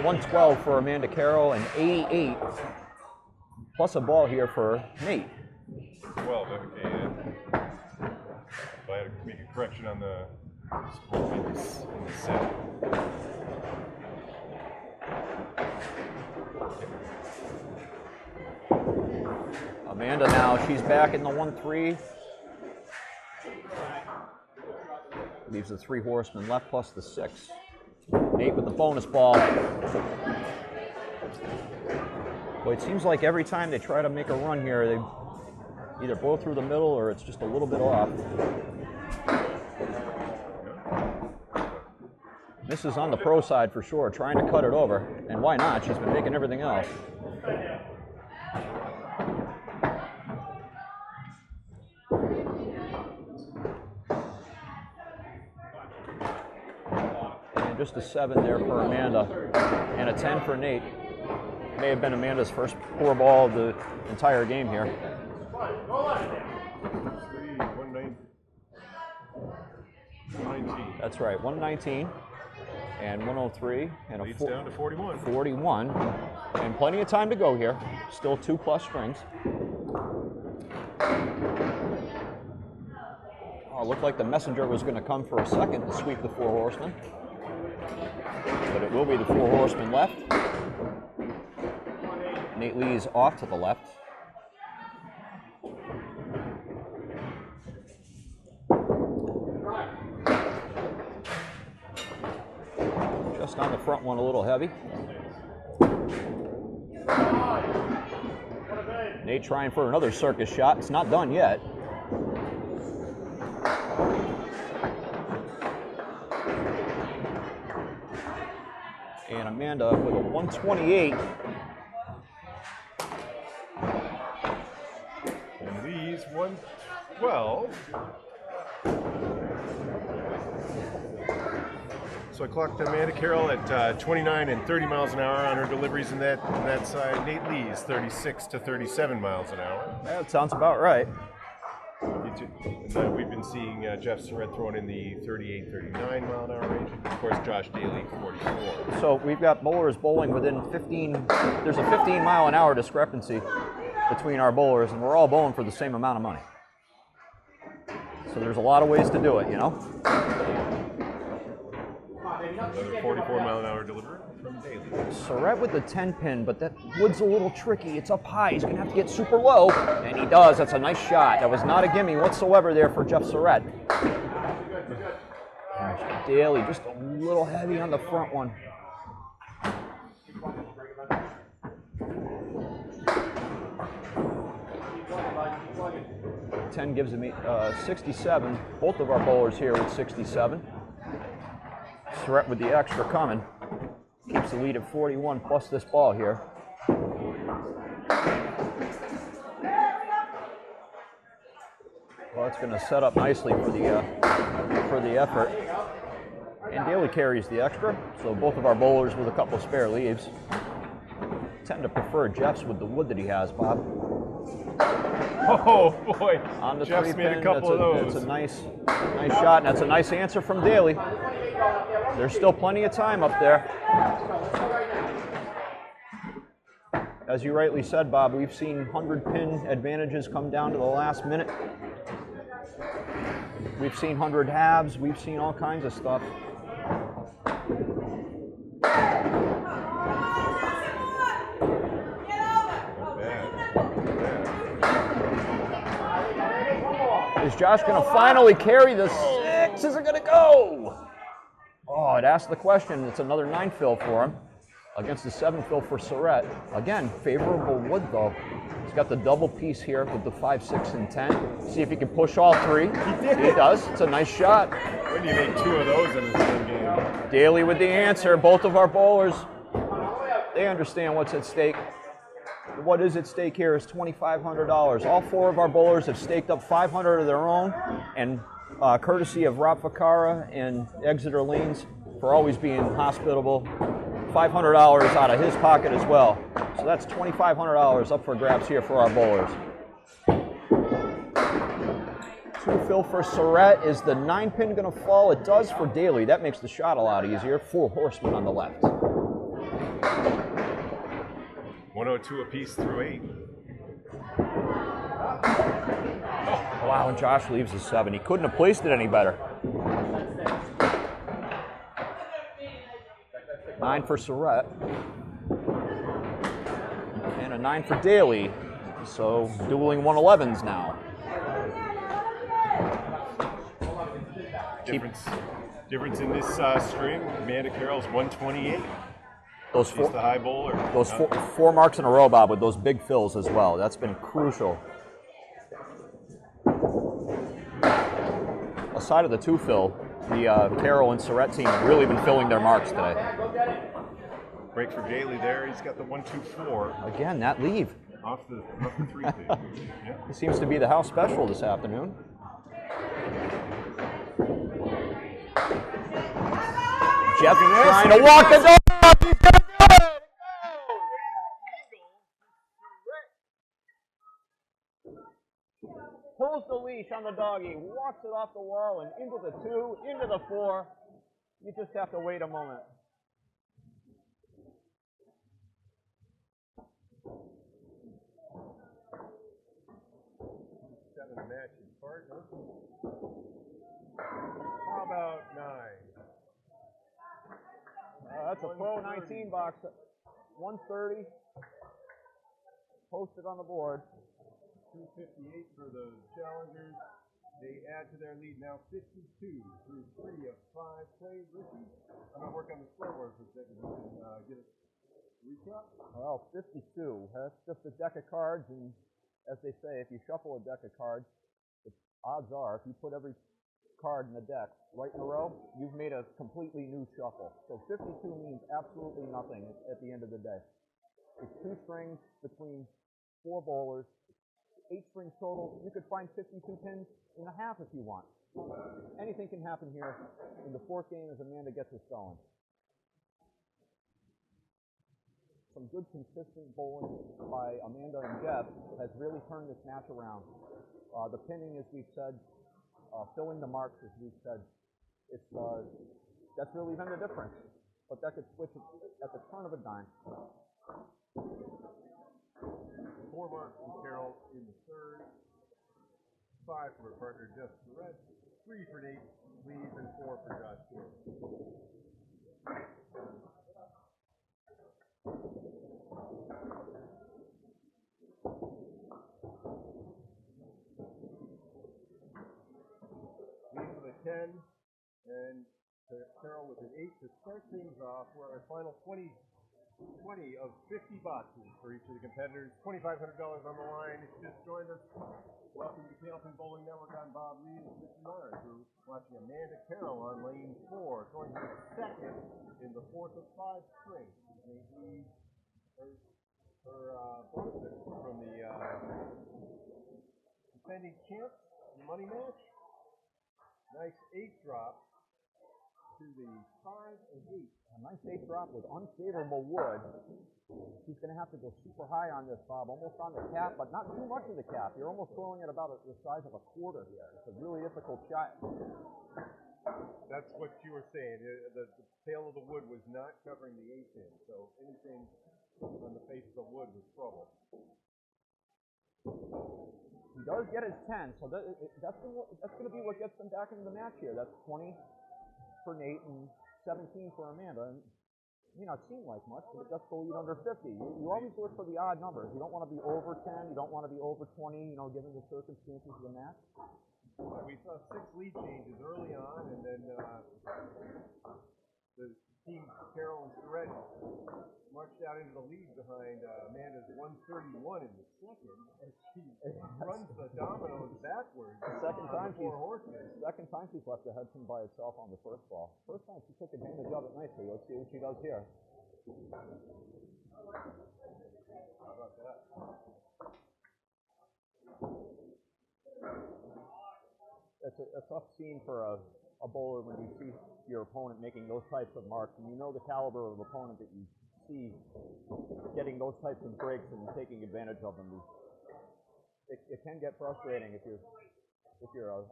112 for Amanda Carroll and 88 plus a ball here for Nate. 12, okay. If I had to make a correction on the score, it's in the 7. Amanda now, she's back in the 1-3. Leaves the 3 horsemen left plus the 6. Nate with the bonus ball. Boy, it seems like every time they try to make a run here, they either blow through the middle or it's just a little bit off. This is on the pro side for sure, trying to cut it over. And why not? She's been making everything else. And just a 7 there for Amanda. And a 10 for Nate. May have been Amanda's first poor ball of the entire game here. 119. That's right, 119 and 103 and Leads down to 41. 41, and plenty of time to go here. Still 2+ strings. Oh, it looked like the messenger was going to come for a second to sweep the 4 horsemen, but it will be the 4 horsemen left. Nate Lee's off to the left. Just on the front one a little heavy. Nate trying for another circus shot. It's not done yet. And Amanda with a 128. And Lee's 112. So I clocked Amanda Carroll at 29 and 30 miles an hour on her deliveries in that side. Nate Lee's 36 to 37 miles an hour. That sounds about right. And we've been seeing Jeff Surette throwing in the 38, 39 mile an hour range. Of course, Josh Daley, 44. So we've got bowlers bowling within 15, there's a 15 mile an hour discrepancy between our bowlers, and we're all bowling for the same amount of money. So there's a lot of ways to do it, you know? Another 44 mile an hour delivery from Daley. Surette with the 10 pin, but that wood's a little tricky. It's up high. He's going to have to get super low, and he does. That's a nice shot. That was not a gimme whatsoever there for Jeff Surette. Daley just a little heavy on the front one. Ten gives him 67. Both of our bowlers here with 67. Surette with the extra coming. Keeps the lead at 41 plus this ball here. Well, it's going to set up nicely for the effort. And Daley carries the extra, so both of our bowlers with a couple spare leaves. Tend to prefer Jeff's with the wood that he has, Bob. Oh boy, On the Jeff's made a couple of those. That's a nice shot, and that's a nice answer from Daley. There's still plenty of time up there. As you rightly said, Bob, we've seen 100-pin advantages come down to the last minute. We've seen 100 halves. We've seen all kinds of stuff. Is Josh going to finally carry the 6? Is it going to go? Oh, it asked the question. It's another 9 fill for him against the 7 fill for Surette. Again, favorable wood though. He's got the double piece here with the 5, 6, and 10. See if he can push all 3. He does. It's a nice shot. When do you make 2 of those in the same game? Daley with the answer. Both of our bowlers, they understand what's at stake. What is at stake here is $2,500. All 4 of our bowlers have staked up $500 of their own, and courtesy of Rob Ficara and Exeter Lanes for always being hospitable, $500 out of his pocket as well. So that's $2,500 up for grabs here for our bowlers. 2 fill for Surette. Is the 9-pin going to fall? It does for Daley. That makes the shot a lot easier. 4 horsemen on the left. 102 apiece through 8. Wow, and Josh leaves the 7. He couldn't have placed it any better. 9 for Surette. And a 9 for Daley. So dueling 111s now. Difference in this string. Amanda Carroll's 128. Those She's the high bowler. Those 4 marks in a row, Bob, with those big fills as well. That's been crucial. Aside of the 2 fill, the Carroll and Surette team have really been filling their marks today. Break for Daley there. He's got the 1-2-4. Again, that leave. Off the 3-2. Yeah. It seems to be the house special this afternoon. Jeff trying to walk the dog. He's going to do it. Pulls the leash on the doggy, walks it off the wall and into the 2, into the 4. You just have to wait a moment. Matching partner. How about 9? That's a Pro 19 box. 130. Posted on the board. 258 for the challengers. They add to their lead now 52 through 3 of 5 played. Richie, I'm going to work on the scoreboard for a second. You can get a recap. Well, 52. That's just a deck of cards, and as they say, if you shuffle a deck of cards, the odds are if you put every card in the deck right in a row, you've made a completely new shuffle. So 52 means absolutely nothing at the end of the day. It's 2 strings between 4 bowlers, 8 strings total. You could find 52 pins in a half if you want. Anything can happen here in the 4th game as Amanda gets us going. Some good consistent bowling by Amanda and Jeff has really turned this match around. The pinning, as we've said, filling the marks, as we've said, that's really been the difference. But that could switch at the turn of a dime. 4 marks from Carroll in the 3rd. 5 for her partner Jeff Surette. 3 for Nate Lees and 4 for Josh Daley. Lees with a 10 and Carroll with an 8 to start things off. We're at our final 20 of 50 boxes for each of the competitors. $2,500 on the line. If you just joined us, welcome to Candlepin Bowling Network. I'm Bob Lee and Richie Myrick. We're watching Amanda Carroll on lane 4, going to second in the 4th of 5 string. Her bonus from the defending champ, the money match. Nice 8 drop. to the 5 and 8. A nice 8 drop with unfavorable wood. He's going to have to go super high on this, Bob, almost on the cap, but not too much of the cap. You're almost throwing it about the size of a quarter here. It's a really difficult shot. That's what you were saying. The tail of the wood was not covering the 8 pin, so anything on the face of the wood was trouble. He does get his 10, so that's going to be what gets them back into the match here. That's 20 for Nate and 17 for Amanda. And it may not seem like much, but that's the lead under 50. You always look for the odd numbers. You don't want to be over 10. You don't want to be over 20, given the circumstances of the match. We saw 6 lead changes early on, and then the team, Carroll and Surette, marched out into the lead behind Amanda's 131 in the second, and she runs the dominoes backwards. Second time she's left the Hudson by itself on the first ball. First time she took advantage of it nicely. Let's see what she does here. How about that? It's a tough scene for a bowler when you see your opponent making those types of marks, and you know the caliber of opponent that you see getting those types of breaks and taking advantage of them. It can get frustrating if you're a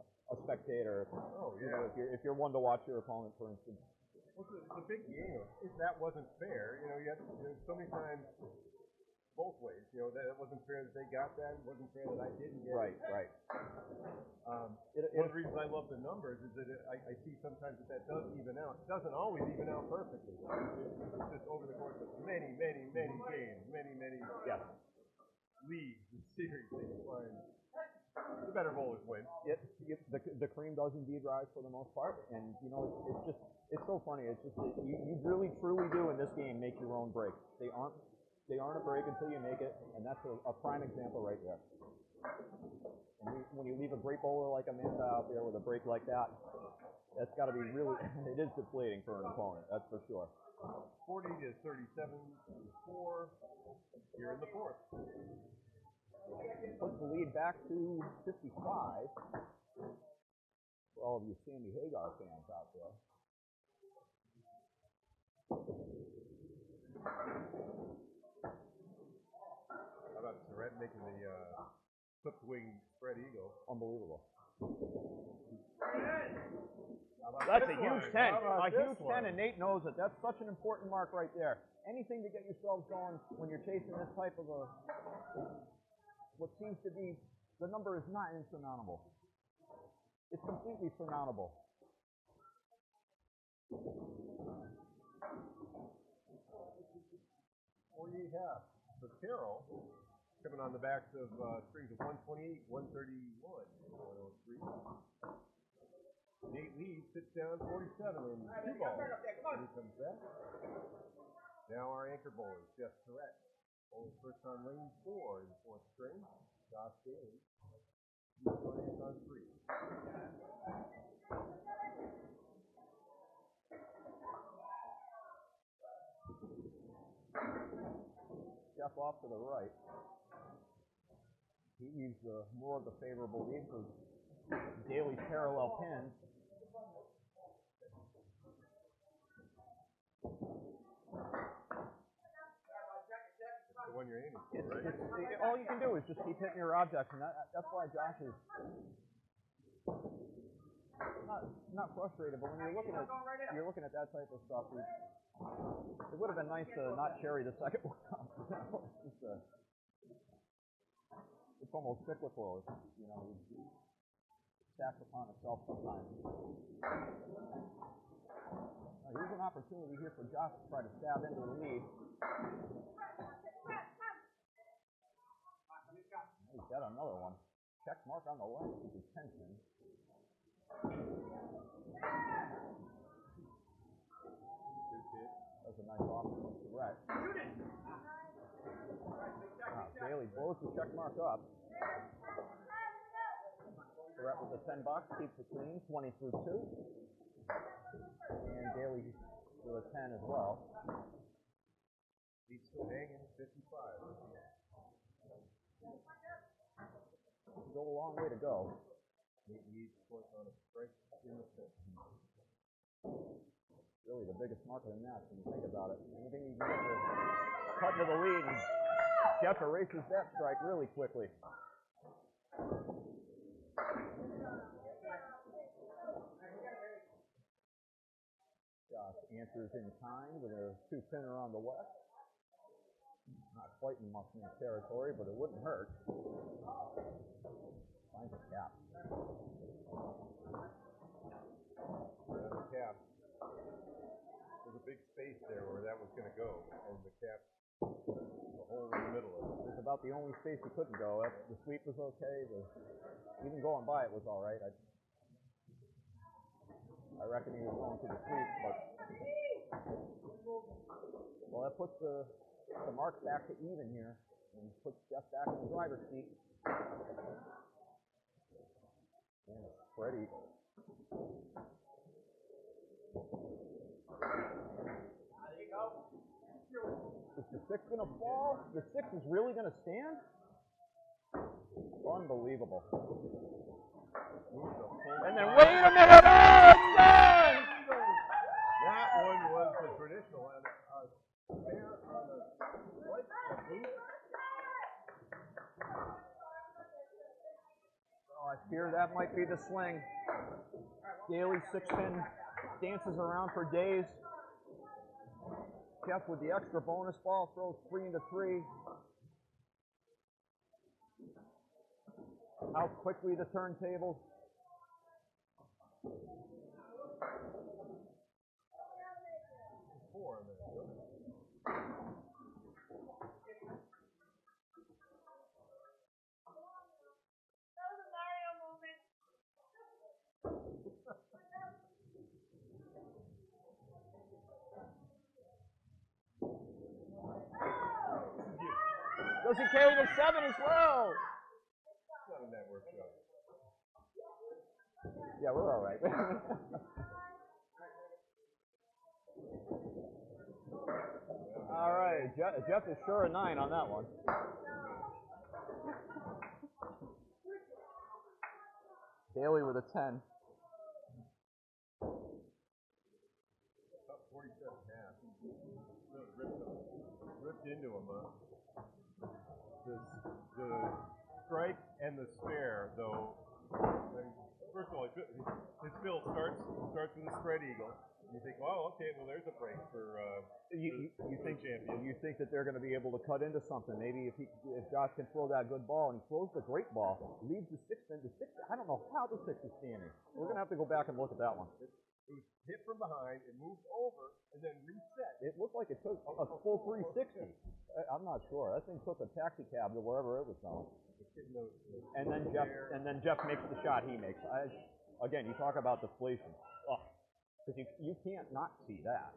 spectator. Oh yeah. If you're one to watch your opponent, for instance. Well, it's a big game. If that wasn't fair, you have so many times both ways. That it wasn't fair that they got that. It wasn't fair that I didn't get it. Right. One of the reasons I love the numbers is that I see sometimes that does even out. It doesn't always even out perfectly. It's just over the course of many games, many leagues and series that you find the better bowlers win. The cream does indeed rise for the most part, and it's so funny. It's just that you really truly do in this game make your own breaks. They aren't a break until you make it, and that's a prime example right there. And when you leave a great bowler like Amanda out there with a break like that, that's got to be really, it is deflating for an opponent, that's for sure. 40 to 37 to 4 here in the fourth. Puts the lead back to 55 for all of you Sammy Hagar fans out there. How about Surette making the clipped wing spread eagle? Unbelievable. That's a huge 10. A huge 10, and Nate knows it. That's such an important mark right there. Anything to get yourselves going when you're chasing this type of what seems to be, the number is not insurmountable. It's completely surmountable. 48 half for Carroll, coming on the backs of strings of 128, 131, 103. Nate Lee sits down 47 in 2 balls. Here comes back. Now our anchor bowlers, Jeff Surette, bowling first on lane 4 in the 4th string. Josh Daley, on 3. Jeff off to the right. He used more of the favorable lead for Daley's parallel pin. The one you're aiming for, right? All you can do is just keep hitting your objects, and that's why Josh is not frustrated. But when you're looking at that type of stuff, it would have been nice to not carry the second one up. It's almost cyclical. It stacks upon itself sometimes. Now, here's an opportunity here for Josh to try to stab into the lead. He's got another one. Check mark on the left. Keep his tension. That's a nice offering from Surette. Daley blows the check mark up. Surette with the $10, keeps it clean, 20 through 2. And Daley with a 10 as well. He's still hanging 55. Go a long way to go. He needs to work on a strike in the 5th. really the biggest mark of the match when you think about it. Anything you can get to cut to the lead, and Jeff erases that strike really quickly. Josh answers in kind with a two-pinner on the left. Not quite in Muffman territory, but it wouldn't hurt. Finds a cap. There's a cap. There's a big space there where that was going to go, and the cap, the hole in the middle of it. It was about the only space he couldn't go. The sweep was okay. Even going by it was all right. I reckon he was going to the sweep, but well, that puts the mark back to even here, and puts Jeff back in the driver's seat. And a spread eagle. Is the six going to fall? The six is really going to stand? Unbelievable. And then wait a minute! Oh, it's done! That one was the traditional. There on the right, a boot. Oh, I fear that might be the sling. Daley six-pin dances around for days. Jeff with the extra bonus ball throws 3 into 3. How quickly the turntables. Four on there. Does he carry the 7 as well? It's not a network show. Yeah, we're all right. All right, Jeff is sure a 9 on that one. Daley with a 10. About 47.5. Ripped into him. The strike and the spare, though. First of all, his fill starts with a spread eagle. You think, well, okay, well, there's a break for you think champion. You think that they're going to be able to cut into something? Maybe if Josh can throw that good ball, and he throws the great ball, leaves the 6-pin. The 6, I don't know how the 6 is standing. We're going to have to go back and look at that one. It was hit from behind, it moved over, and then reset. It looked like it took a full 360. I'm not sure. That thing took a taxi cab to wherever it was going. And then Jeff makes the shot he makes. Again, you talk about deflation. Because you can't not see that.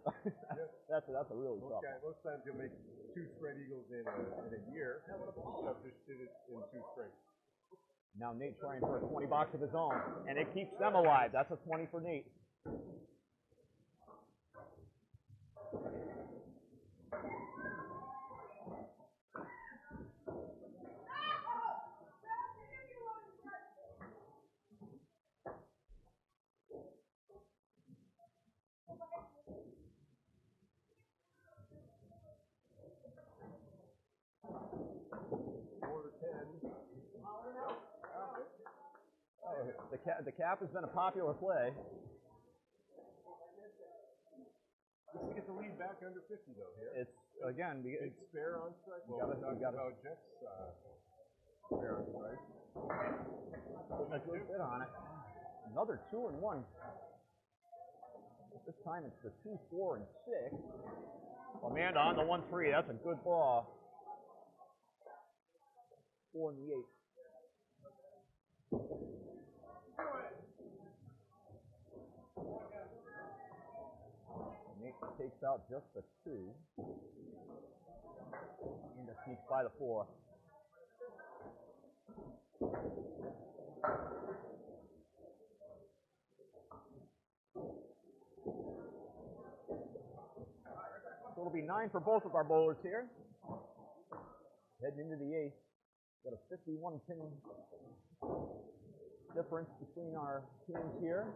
That's a really tough one. Most times you'll make 2 spread eagles in a year. Jeff just did it in 2 straight. Now Nate trying for a 20 box of his own, and it keeps them alive. That's a 20 for Nate. The cap has been a popular play. Just to get the lead back under 50, though. Here. It's again. Big spare on strike. Well, we got about Jeff's spare on strike. Putting a good bit on it. Another 2 and 1. This time it's the 2, 4, and 6. Amanda on the 1-3. That's a good ball. 4 and the 8. Nate takes out just the 2. And just sneaks by the 4. So it'll be 9 for both of our bowlers here. Heading into the 8th. Got a 51 pin difference between our teams here.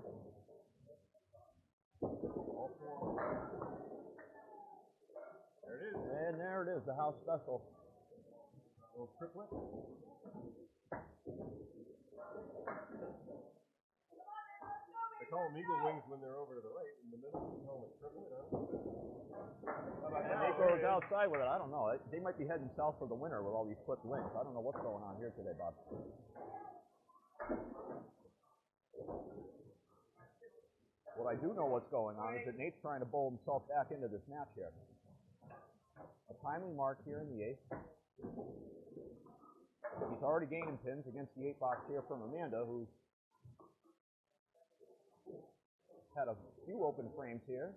All four. There it is. And there it is, the house special. Little triplet. They call them eagle wings when they're over to the right. In the middle, we call them a triplet, huh? How about And now? Nate goes outside with it. I don't know. They might be heading south for the winter with all these clipped wings. I don't know what's going on here today, Bob. What I do know what's going on is that Nate's trying to bowl himself back into this match here. A timely mark here in the eighth. He's already gaining pins against the 8-box here from Amanda, who's had a few open frames here.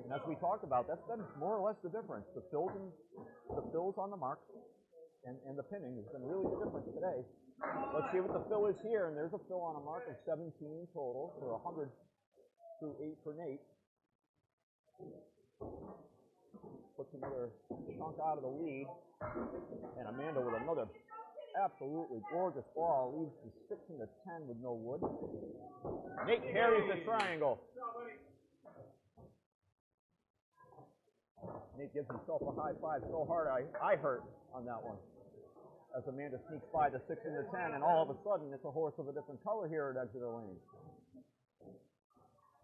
And as we talked about, that's been more or less the difference. The fills on the marks and the pinning has been really the difference today. Let's see what the fill is here, and there's a fill on a mark of 17 total for 100 through 8 for Nate. Puts another chunk out of the lead, and Amanda with another absolutely gorgeous ball leads to 6 and a 10 with no wood. Nate carries the triangle. Nate gives himself a high five so hard I hurt on that one. As Amanda sneaks by the 6 and the 10, and all of a sudden it's a horse of a different color here at Exeter Lanes.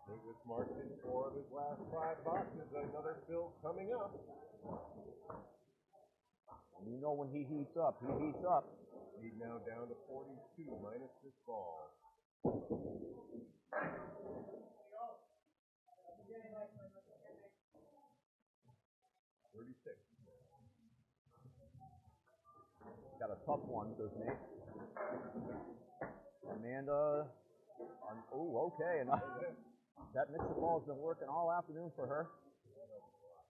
Nate was marked in 4 of his last 5 boxes. Another fill coming up. And you know when he heats up, he heats up. Lead now down to 42 minus this ball. 36. Got a tough one, does Nate. Amanda, oh, okay. And that mixer ball has been working all afternoon for her.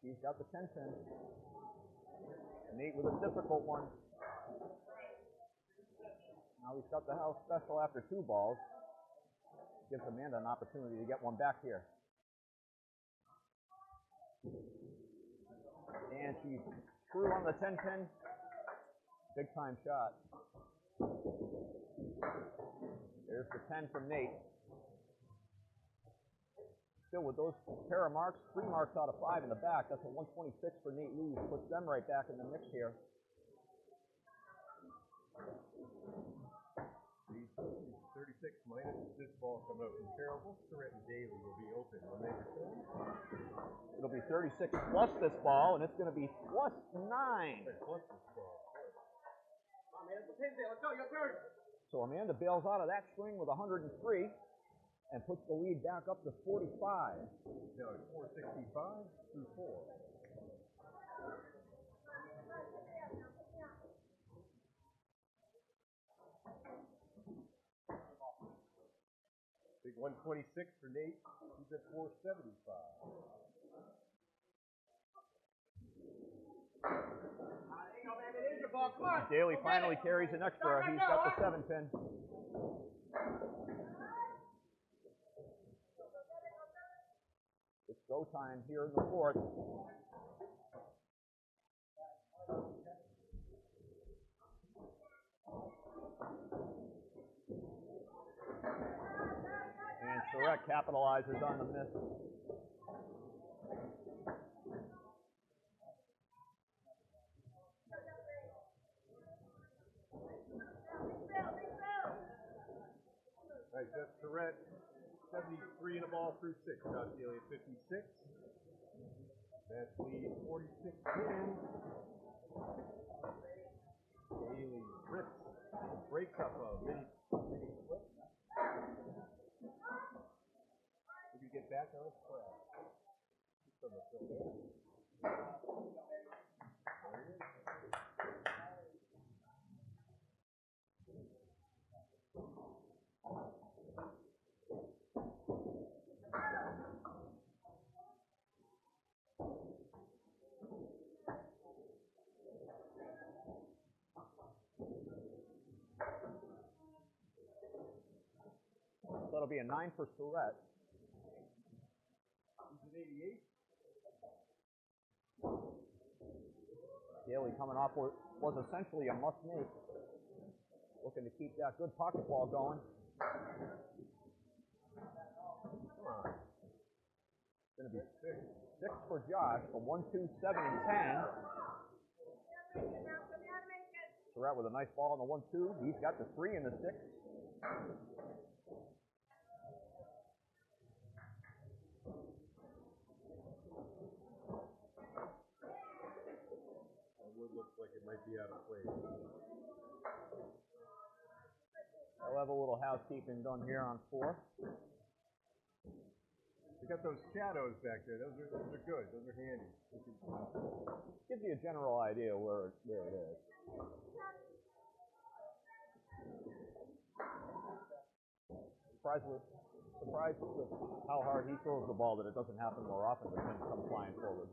She's got the 10 pin. Nate with a difficult one. Now he's got the house special after 2 balls. Gives Amanda an opportunity to get one back here. And she's through on the 10 pin. Big time shot. There's the 10 from Nate. Still with those pair of marks, 3 marks out of 5 in the back. That's a 126 for Nate Lees. Puts them right back in the mix here. 36 minus this ball coming up from Carroll. Both Surette and Daley will be open when they return. It'll be 36 plus this ball, and it's going to be plus 9. Plus this ball. Let's go, your turn. So Amanda bails out of that string with 103 and puts the lead back up to 45. Now it's 465 through 4. Big 126 for Nate. He's at 475. Daley finally carries an extra. He's got the 7 pin. It's go time here in the 4th. And Surette capitalizes on the miss. All right, Jeff Surette, 73 in a ball through 6. Josh Daley at 56. That's lead 46 pins. Daley rips, breaks up a mini flip. Did you get back on his track? Just on the fill there. There he is. So it'll be a 9 for Surette. He's at 88. Daley coming off what was essentially a must-make. Looking to keep that good pocket ball going. Come on. Going to be 6 for Josh. A 1, 2, 7, and 10. Surette with a nice ball on the 1, 2. He's got the 3 and the 6. Wood looks like it might be out of place. I'll have a little housekeeping done here on 4. You got those shadows back there. Those are good. Those are handy. Gives you a general idea where it is. Surprised with how hard he throws the ball that it doesn't happen more often when pins come flying forward.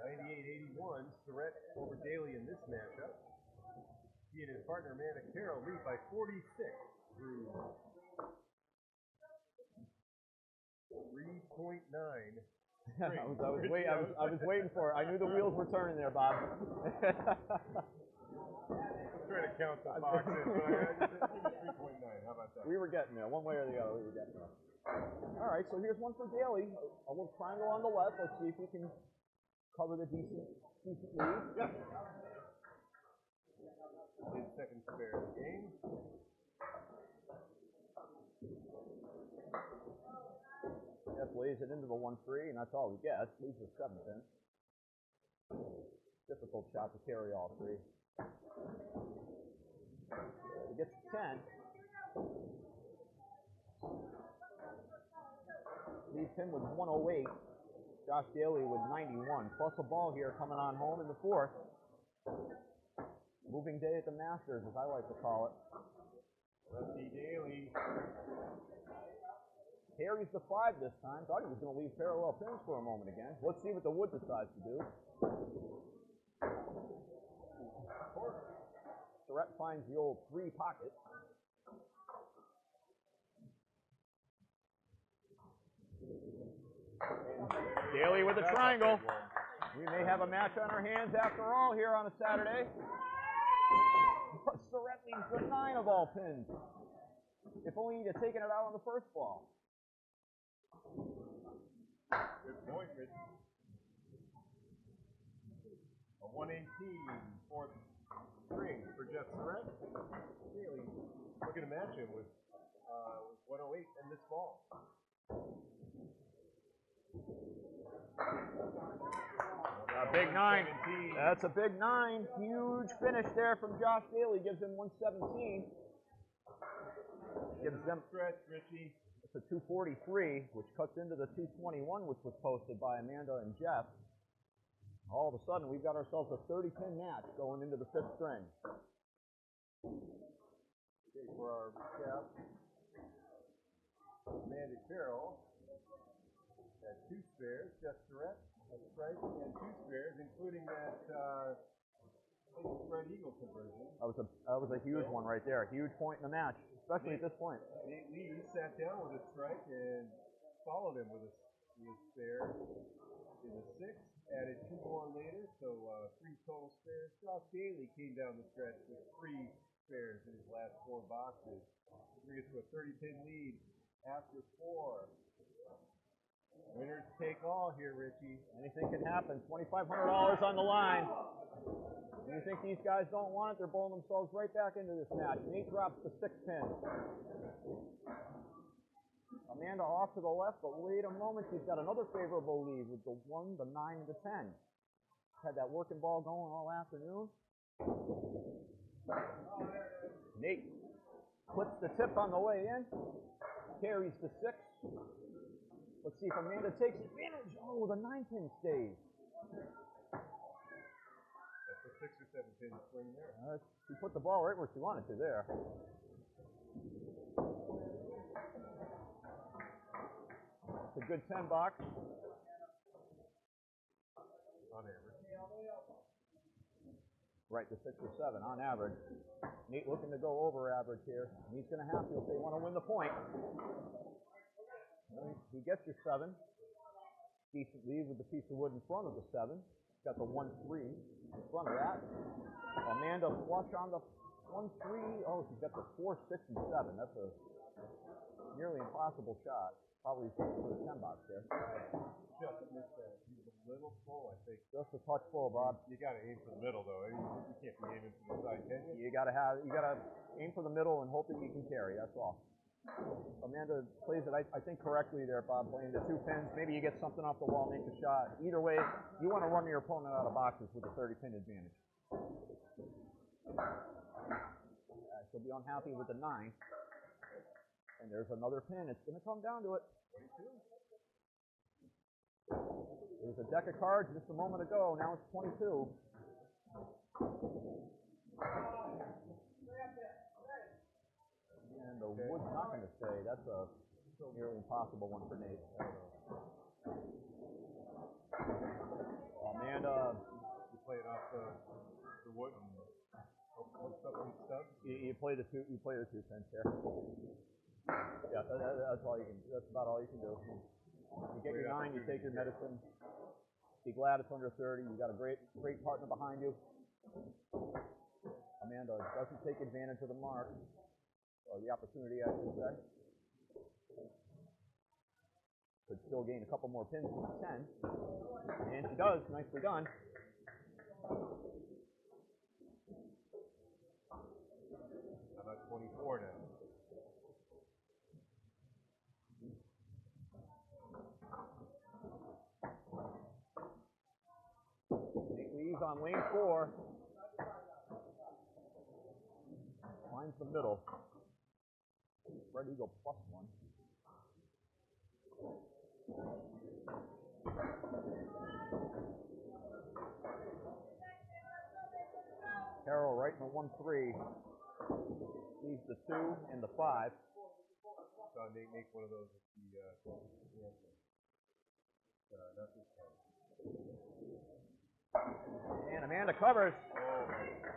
98-81, Surette over Daley in this matchup. He and his partner Amanda Carroll lead by 46 through 3.9. I was waiting for it. I knew the wheels were turning there, Bob. I'm trying to count the boxes, but I give it 3.9. How about that? We were getting there, one way or the other. We were getting there. All right, so here's one for Daley. A little triangle on the left. Let's see if we can cover the decent lead. His second spare of the game. Jeff lays it into the 1-3, and that's all he gets. Leaves the 7 pin. Difficult shot to carry all 3. He gets 10. Leaves him with 108. Josh Daley with 91. Plus a ball here coming on home in the 4th. Moving day at the Masters, as I like to call it. Rusty Daley Carries the 5 this time. Thought he was going to leave parallel pins for a moment again. Let's see what the wood decides to do. Surette finds the old 3 pocket. Daley with a triangle. We may have a match on our hands after all here on a Saturday. Surette leads the 9 of all pins. If only he'd have taken it out on the first ball. Good point, Rich. A 118 fourth string for Jeff Surette. Really looking to match him with 108 in this ball. A big 9. That's a big 9. Huge finish there from Josh Daley. Gives him 117. Gives them stretch, Richie. It's a 243, which cuts into the 221, which was posted by Amanda and Jeff. All of a sudden, we've got ourselves a 30-pin match going into the 5th string. Okay, for our recap, Amanda Carroll had 2 spares. Jeff Surette had strike and 2 spares, including that Red Eagle conversion. That was a huge one right there. A huge point in the match, especially at this point. Nate Lee sat down with a strike and followed him with a spare in the 6th. Added 2 more later, so 3 total spares. Josh Daley came down the stretch with 3 spares in his last 4 boxes. Brings us to a 30-pin lead after 4. Winners take all here, Richie. Anything can happen. $2,500 on the line. You think these guys don't want it? They're bowling themselves right back into this match. Nate drops the 6 pin. Amanda off to the left, but wait a moment. She's got another favorable lead with the 1, the 9, and the 10. Had that working ball going all afternoon. Nate clips the tip on the way in. Carries the 6. Let's see if Amanda takes advantage. Oh, the 9 pin stays. That's a 6 or 7 pin swing there. She put the ball right where she wanted to there. It's a good 10 box. On average. Right to 6 or 7 on average. Nate looking to go over average here. And he's going to have to if they want to win the point. He gets your 7. Decent lead with the piece of wood in front of the 7. Got the 1-3 in front of that. Amanda flush on the 1-3. Oh, she's got the 4, 6, and 7. That's a nearly impossible shot. Probably for the 10 box there. Just missed that. He was a little full, I think. Just a touch full, Bob. You got to aim for the middle, though. I mean, you can't be aiming for the side, can you? You gotta aim for the middle and hope that you can carry. That's all. Amanda plays it, I think, correctly there, Bob. Playing the 2 pins. Maybe you get something off the wall, make the shot. Either way, you want to run your opponent out of boxes with a 30-pin advantage. She'll be unhappy with the 9. And there's another pin. It's going to come down to it. 22. There's a deck of cards just a moment ago. Now it's 22. And the wood's not going to stay. That's a nearly impossible one for Nate. Amanda, you play it off the wood and hook up some stuff. You play the 2 pins there. Yeah, that's all you can. That's about all you can do. You get your 9, you take your medicine. Be glad it's under 30. You got a great partner behind you. Amanda doesn't take advantage of the mark, or the opportunity, I should say. Could still gain a couple more pins from 10. And she does. Nicely done. How about 24 now? Nate leaves on lane 4. Finds the middle. Red Eagle +1. Carroll right in the 1-3. Leaves the 2 and the 5. So Nate make one of those with the not this time. And Amanda covers. Oh,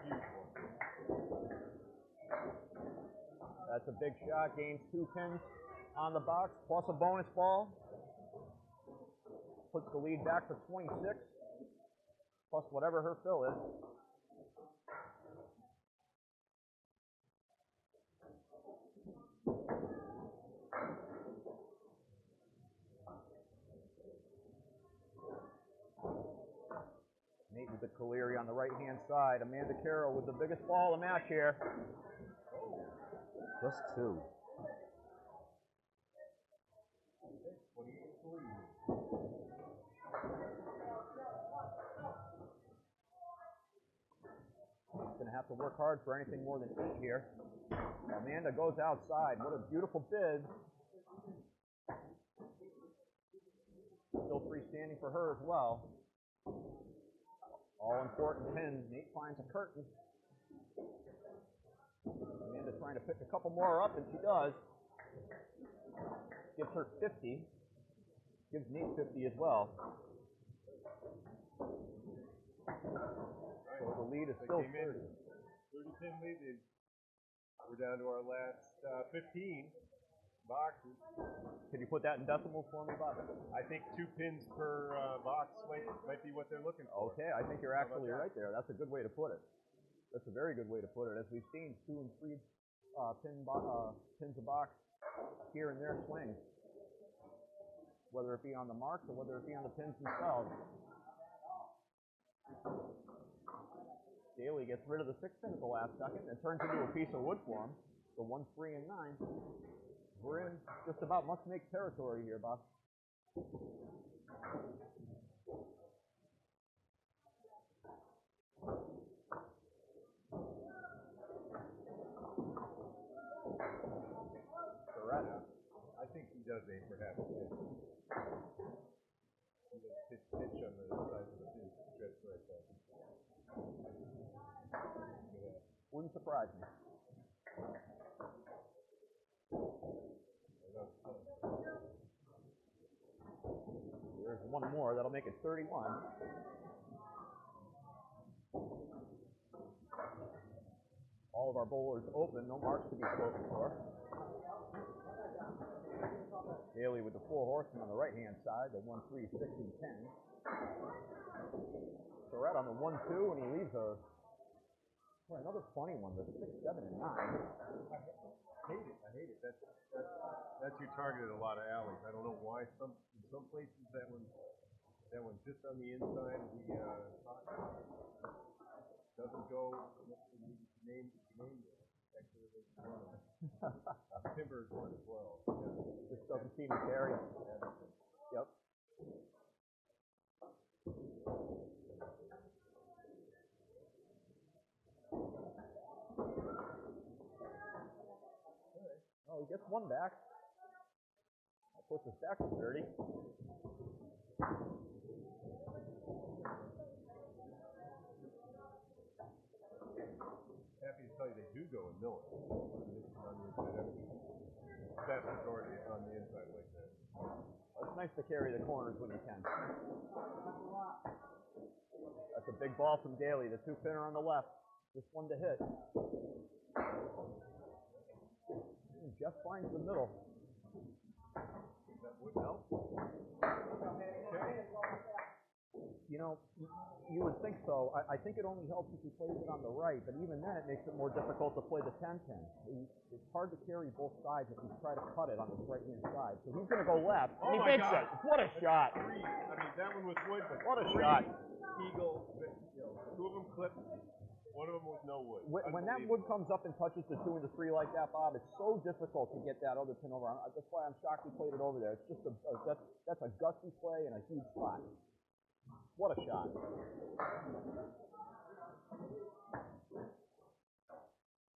huge one. That's a big shot. Gains 2 pins on the box, plus a bonus ball. Puts the lead back to 26, plus whatever her fill is. Nate with the Caleri on the right-hand side. Amanda Carroll with the biggest ball of the match here. Just 2. 23. Going to have to work hard for anything more than 8 here. Amanda goes outside. What a beautiful bid. Still freestanding for her as well. All important pins. Nate finds a curtain. Amanda trying to pick a couple more up, and she does. Gives her 50. Gives Nate 50 as well. So the lead is still 30. 30-pin lead. We're down to our last 15 boxes. Can you put that in decimals for me, Bob? I think 2 pins per box might be what they're looking for. Okay, I think you're actually right there. That's a good way to put it. That's a very good way to put it. As we've seen, 2 and 3 pins a box here and there swing, whether it be on the marks or whether it be on the pins themselves. Daley gets rid of the 6 pin at the last second and turns into a piece of wood for him. The 1, 3, and 9. We're in just about must-make territory here, Bob. Surette. I think he does aim for half a pin. He does pitch on the side of the pin. Stretch right there. Wouldn't surprise me. There's one more. That'll make it 31. All of our bowlers open. No marks to be spoken for. Daley with the 4 horsemen on the right-hand side, the 1, 3, 6, and 10. Surette on the 1, 2, and he leaves another funny one, the 6, 7, and 9. I hate it. That's your target at a lot of alleys. I don't know why. In some places that one's just on the inside of the doesn't go. Name actually there's one of them. Timber is one as well. Yeah. Just doesn't seem to carry. Yep. Oh, he gets one back. That puts us back to 30. Happy to tell you they do go and mill it on the inside. Vast majority on the inside like that. Well, it's nice to carry the corners when you can. That's a big ball from Daley, the two-pinner on the left. Just one to hit. And Jeff finds the middle. That would help. Okay. You know, you would think so. I think it only helps if he plays it on the right, but even then it makes it more difficult to play the 10-pin. It's hard to carry both sides if you try to cut it on the right-hand side. So he's going to go left, and he makes it. What a shot. I mean, that one was wood, but What a shot. Eagle, two of them clipped. One of them was no wood. When that wood comes up and touches the 2 and the 3 like that, Bob, it's so difficult to get that other pin over. That's why I'm shocked he played it over there. It's just that's a gutsy play and a huge spot. What a shot.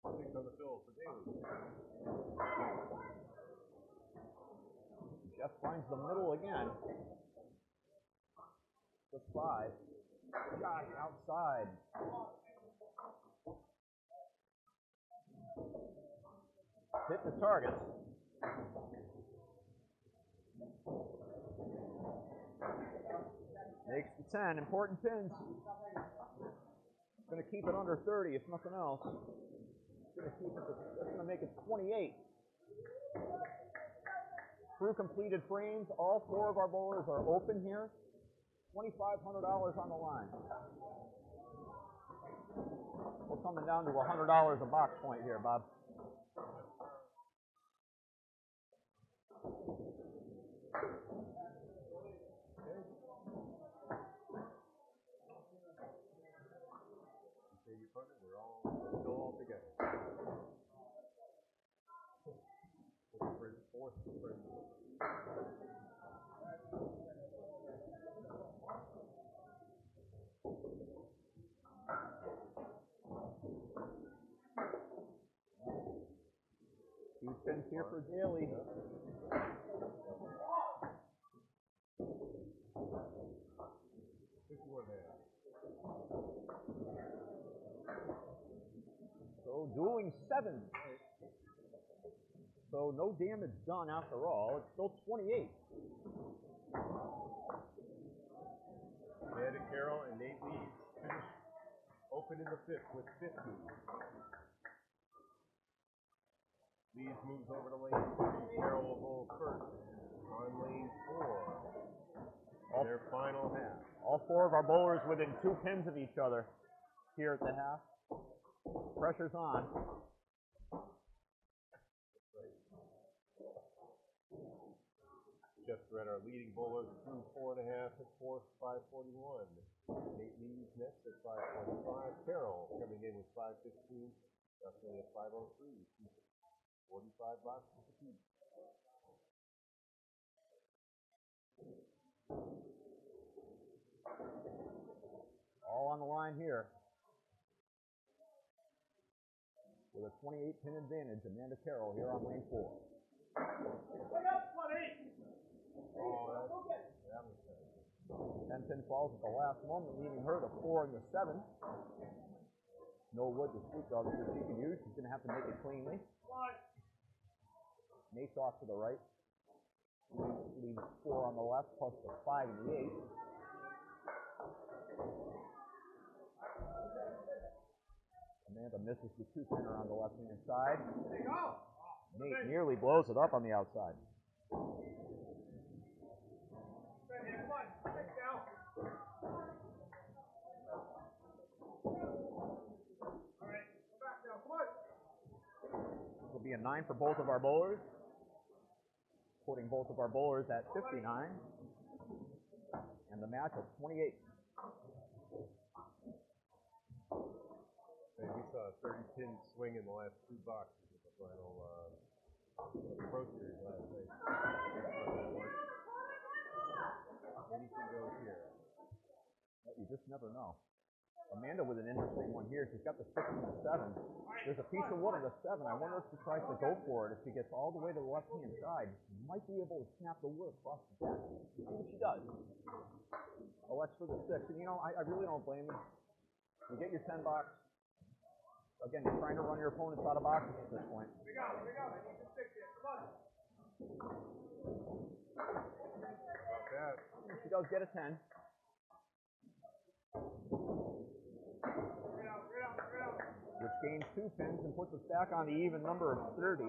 Six on the fill for Daley. Jeff finds the middle again. Just 5. Shot outside. Hit the target. Makes the 10. Important pins. Going to keep it under 30 if nothing else. That's going to make it 28. Through completed frames, all 4 of our bowlers are open here. $2,500 on the line. We're coming down to $100 a box point here, Bob. We're all still all together. Fourth friend. Huge pins here for Daley. So dueling 7. So no damage done after all. It's still 28. Carroll and Nate Lees finish open in the 5th with 50. Lees moves over to lane 3. Carroll will bowl first on lane 4. Their final half. All 4 of our bowlers within 2 pins of each other here at the half. Pressure's on. Jeff Surette, our leading bowler, through 4.5 at 5:41. Nate Lees next at 5:45. Carroll coming in with 5:15. Definitely at 5:03. 45 boxes apiece. All on the line here. With a 28-pin advantage, Amanda Carroll here on lane 4. Oh, that was good. 10-pin falls at the last moment, leaving her the 4 and the 7. No wood to speak of that she can use. She's going to have to make it cleanly. Nate's off to the right. Leaves 4 on the left, plus the 5 and the 8. Amanda misses the 2-pinner on the left-hand side. Nate nearly blows it up on the outside. This will be a 9 for both of our bowlers, putting both of our bowlers at 59, and the match at 28. And we saw a 30-pin swing in the last 2 boxes of the final Pro Series last night. Anything goes here. You just never know. Amanda with an interesting one here. She's got the 6 and the 7. There's a piece of wood at the 7. I wonder if she tries to go for it. If she gets all the way to the left-hand side, she might be able to snap the wood across the deck. See what she does. Oh, that's for the 6. And you know, I really don't blame you. You get your 10 box. Again, you're trying to run your opponents out of boxes at this point. Here we go. I need the 6 here. Come on. About that. She does get a 10. Which gains 2 pins and puts us back on the even number of 30.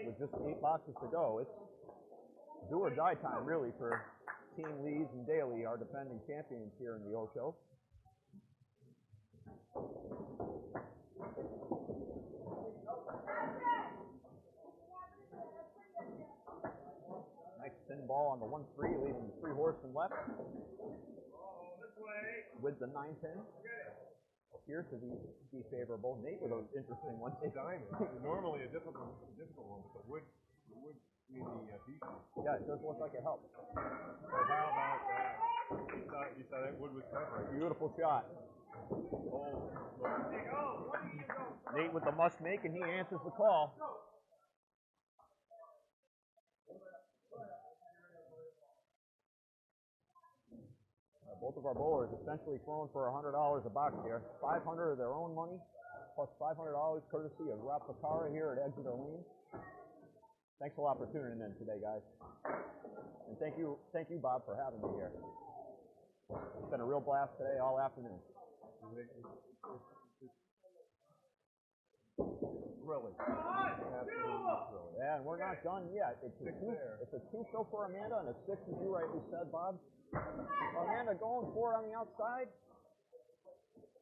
With just 8 boxes to go. It's do or die time, really, for Team Lees and Daley, our defending champions here in the Ocho. Nice thin ball on the 1-3, leaving 3 horsemen left. With the 9 pin. Appears to be favorable. Nate with an interesting one. Diamond. Normally a difficult one, but would mean the defense. Yeah, it does look like it helps. So how about that? You saw that wood was covering. Beautiful shot. Oh, Nate with the must make, and he answers the call. Both of our bowlers essentially throwing for $100 a box here. $500 of their own money, plus $500 courtesy of Rob Picara here at Exeter Lanes. Thanks a lot for tuning in today, guys. And thank you, Bob, for having me here. It's been a real blast today, all afternoon. thrilling. Absolutely thrilling. Yeah, and we're not done yet. It's a 2 so far, Amanda, and a 6, as you rightly said, Bob. Amanda going for it on the outside.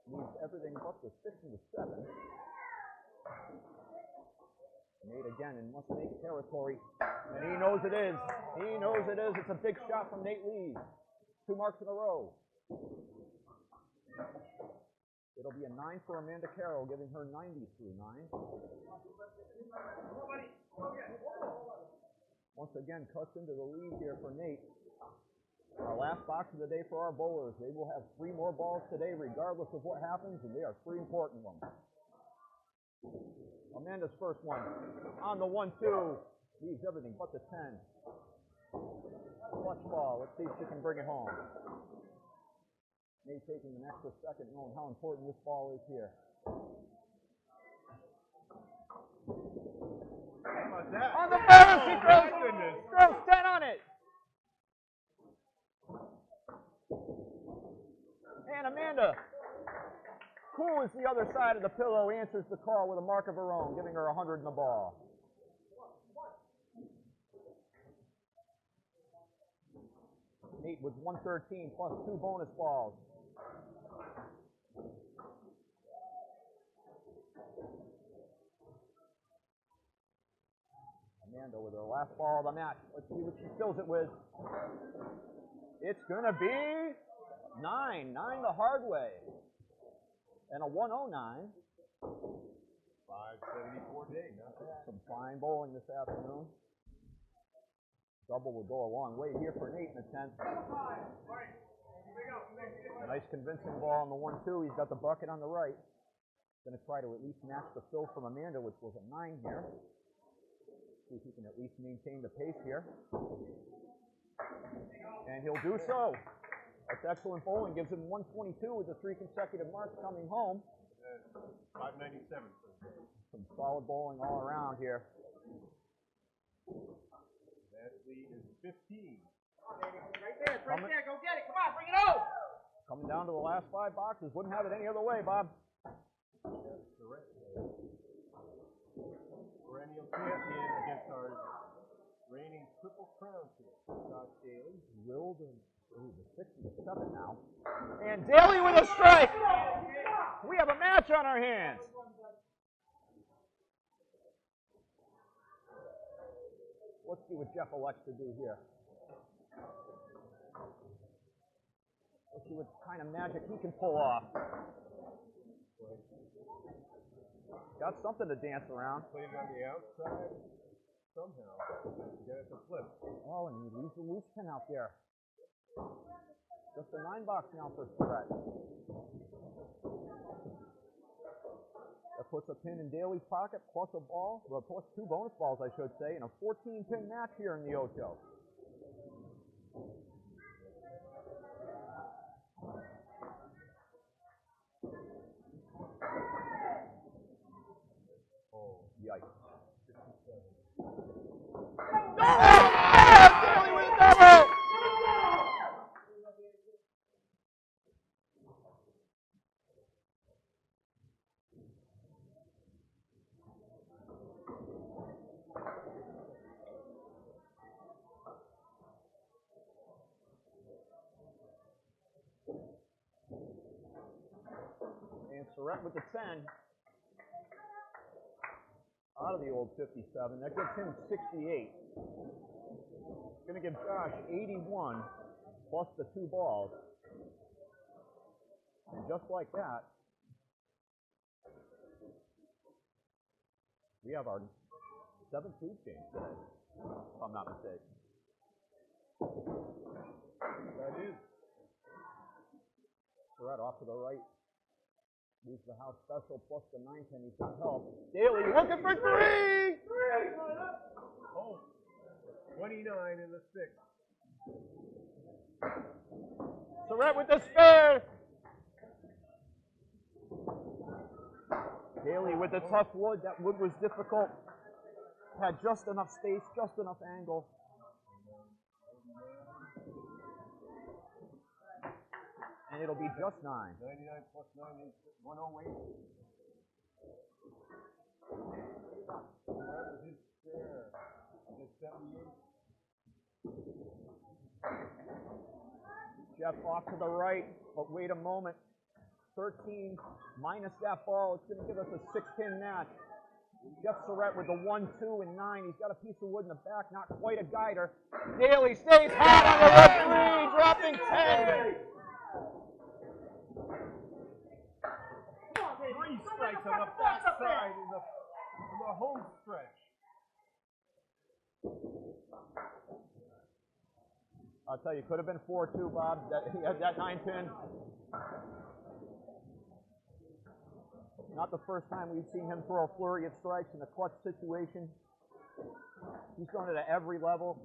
Needs everything but the 6 and the 7. Nate again in must-make territory. And he knows it is. He knows it is. It's a big shot from Nate Lees. 2 marks in a row. It'll be a 9 for Amanda Carroll, giving her 90 through 9. Once again, cuts into the lead here for Nate. Our last box of the day for our bowlers. They will have 3 more balls today, regardless of what happens, and they are 3 important ones. Amanda's first one on the 1-2. Leaves everything but the 10. Clutch ball. Let's see if she can bring it home. Nate taking an extra second, knowing how important this ball is here. How about that? On the first, he throws 10 on it. And Amanda, cool as the other side of the pillow, answers the call with a mark of her own, giving her 100 in the ball. Nate with 113 plus 2 bonus balls. Amanda with her last ball of the match. Let's see what she fills it with. It's going to be 9 the hard way. And a 109. 574 day, not bad. Some fine bowling this afternoon. Double will go a long way here for Nate in the 10th. A nice convincing ball on the 1-2. He's got the bucket on the right. Going to try to at least match the fill from Amanda, which was a 9 here. See if he can at least maintain the pace here. And he'll do so. That's excellent bowling. Gives him 122 with the 3 consecutive marks coming home. 597. Some solid bowling all around here. That lead is 15. Right there, it's right there. Go get it. Come on, bring it out. Coming down to the last 5 boxes. Wouldn't have it any other way, Bob. Surette. Perennial champion against our reigning Triple Crown champion, Daley. Willed and the 6 and the 7 now. And Daley with a strike. We have a match on our hands. Let's see what Jeff elects to do here. Let's see what kind of magic he can pull off. Got something to dance around. Played it on the outside somehow. Get it to flip. Oh, and he leaves the loose pin out there. Just a 9-box now for Surette. That puts a pin in Daley's pocket, plus a ball, well, plus 2 bonus balls, I should say, and a 14-pin match here in the Ocho. Oh, yikes. 57. Daley with a double! And Surette with the 10. Out of the old 57. That gives him 68. Going to give Josh 81 plus the 2 balls. And just like that, we have our 7th food change today, if I'm not mistaken. That is. Surette off to the right. Leaves the house special plus the 9-pin. He's got help. Daley looking for 3! Oh, 29 in the 6. Surette with the spare. Daley with the tough wood. That wood was difficult. Had just enough space, just enough angle. And it'll be just 9. 99 plus 9 is 108. That was his share. His 78. Jeff off to the right, but wait a moment. 13 minus that ball, it's going to give us a 6-pin match. Jeff Surette with the 1, 2, and 9. He's got a piece of wood in the back, not quite a guider. Daley stays hot on the referee, dropping 10. 3 strikes on the back side in the home stretch. I'll tell you, could have been 4-2, Bob. He had that 9-pin. Not the first time we've seen him throw a flurry of strikes in a clutch situation. He's done it at every level.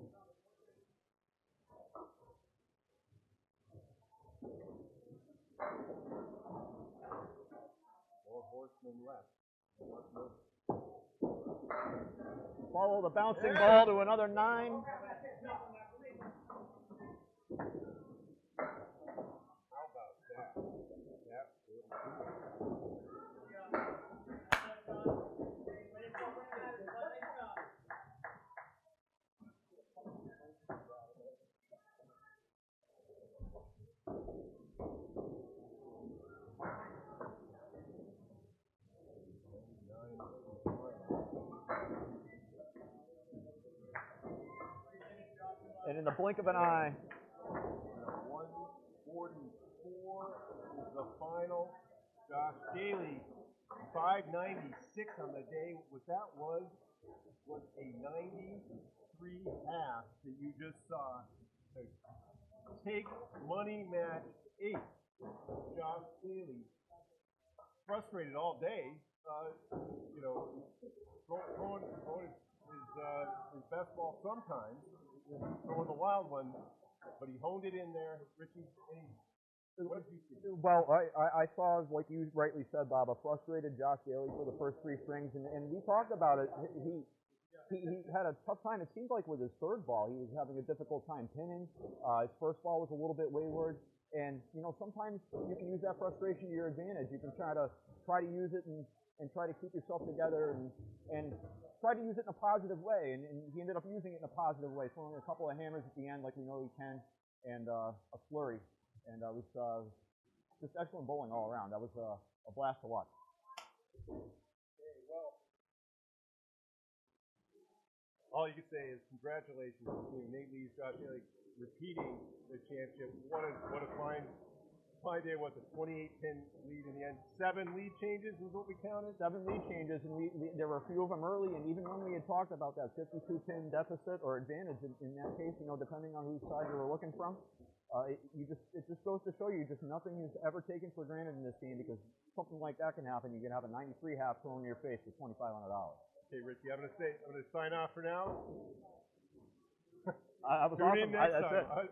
More horsemen left. Follow the bouncing ball to another 9. How about that? Yeah. And in the blink of an eye, 144 is the final. Josh Daley, 596 on the day. What that was a 93 half that you just saw. Take money match 8. Josh Daley, frustrated all day. Throwing his best ball sometimes. Throwing the wild one, but he honed it in there. Richie, what did you see? well, I saw, like you rightly said, Bob, a frustrated Josh Daley for the first 3 strings, and we talked about it. He had a tough time. It seemed like with his 3rd ball, he was having a difficult time pinning. His 1st ball was a little bit wayward, and sometimes you can use that frustration to your advantage. You can try to use it and try to keep yourself together and try to use it in a positive way. And he ended up using it in a positive way, throwing a couple of hammers at the end like we know he can, and a flurry. And it was just excellent bowling all around. That was a blast to watch. Okay, well, all you can say is congratulations to Nate Lee's, Josh Daley, repeating the championship. What a fine day was a 28-pin lead in the end. 7 lead changes was what we counted. 7 lead changes, and there were a few of them early, and even when we had talked about that 52-pin deficit or advantage in that case, you know, depending on whose side you were looking from, it just goes to show you just nothing is ever taken for granted in this game, because something like that can happen. You can have a 93 half thrown in your face for $2,500. Okay, Richie, I'm gonna sign off for now. I was Tune awesome. in next That's time. it.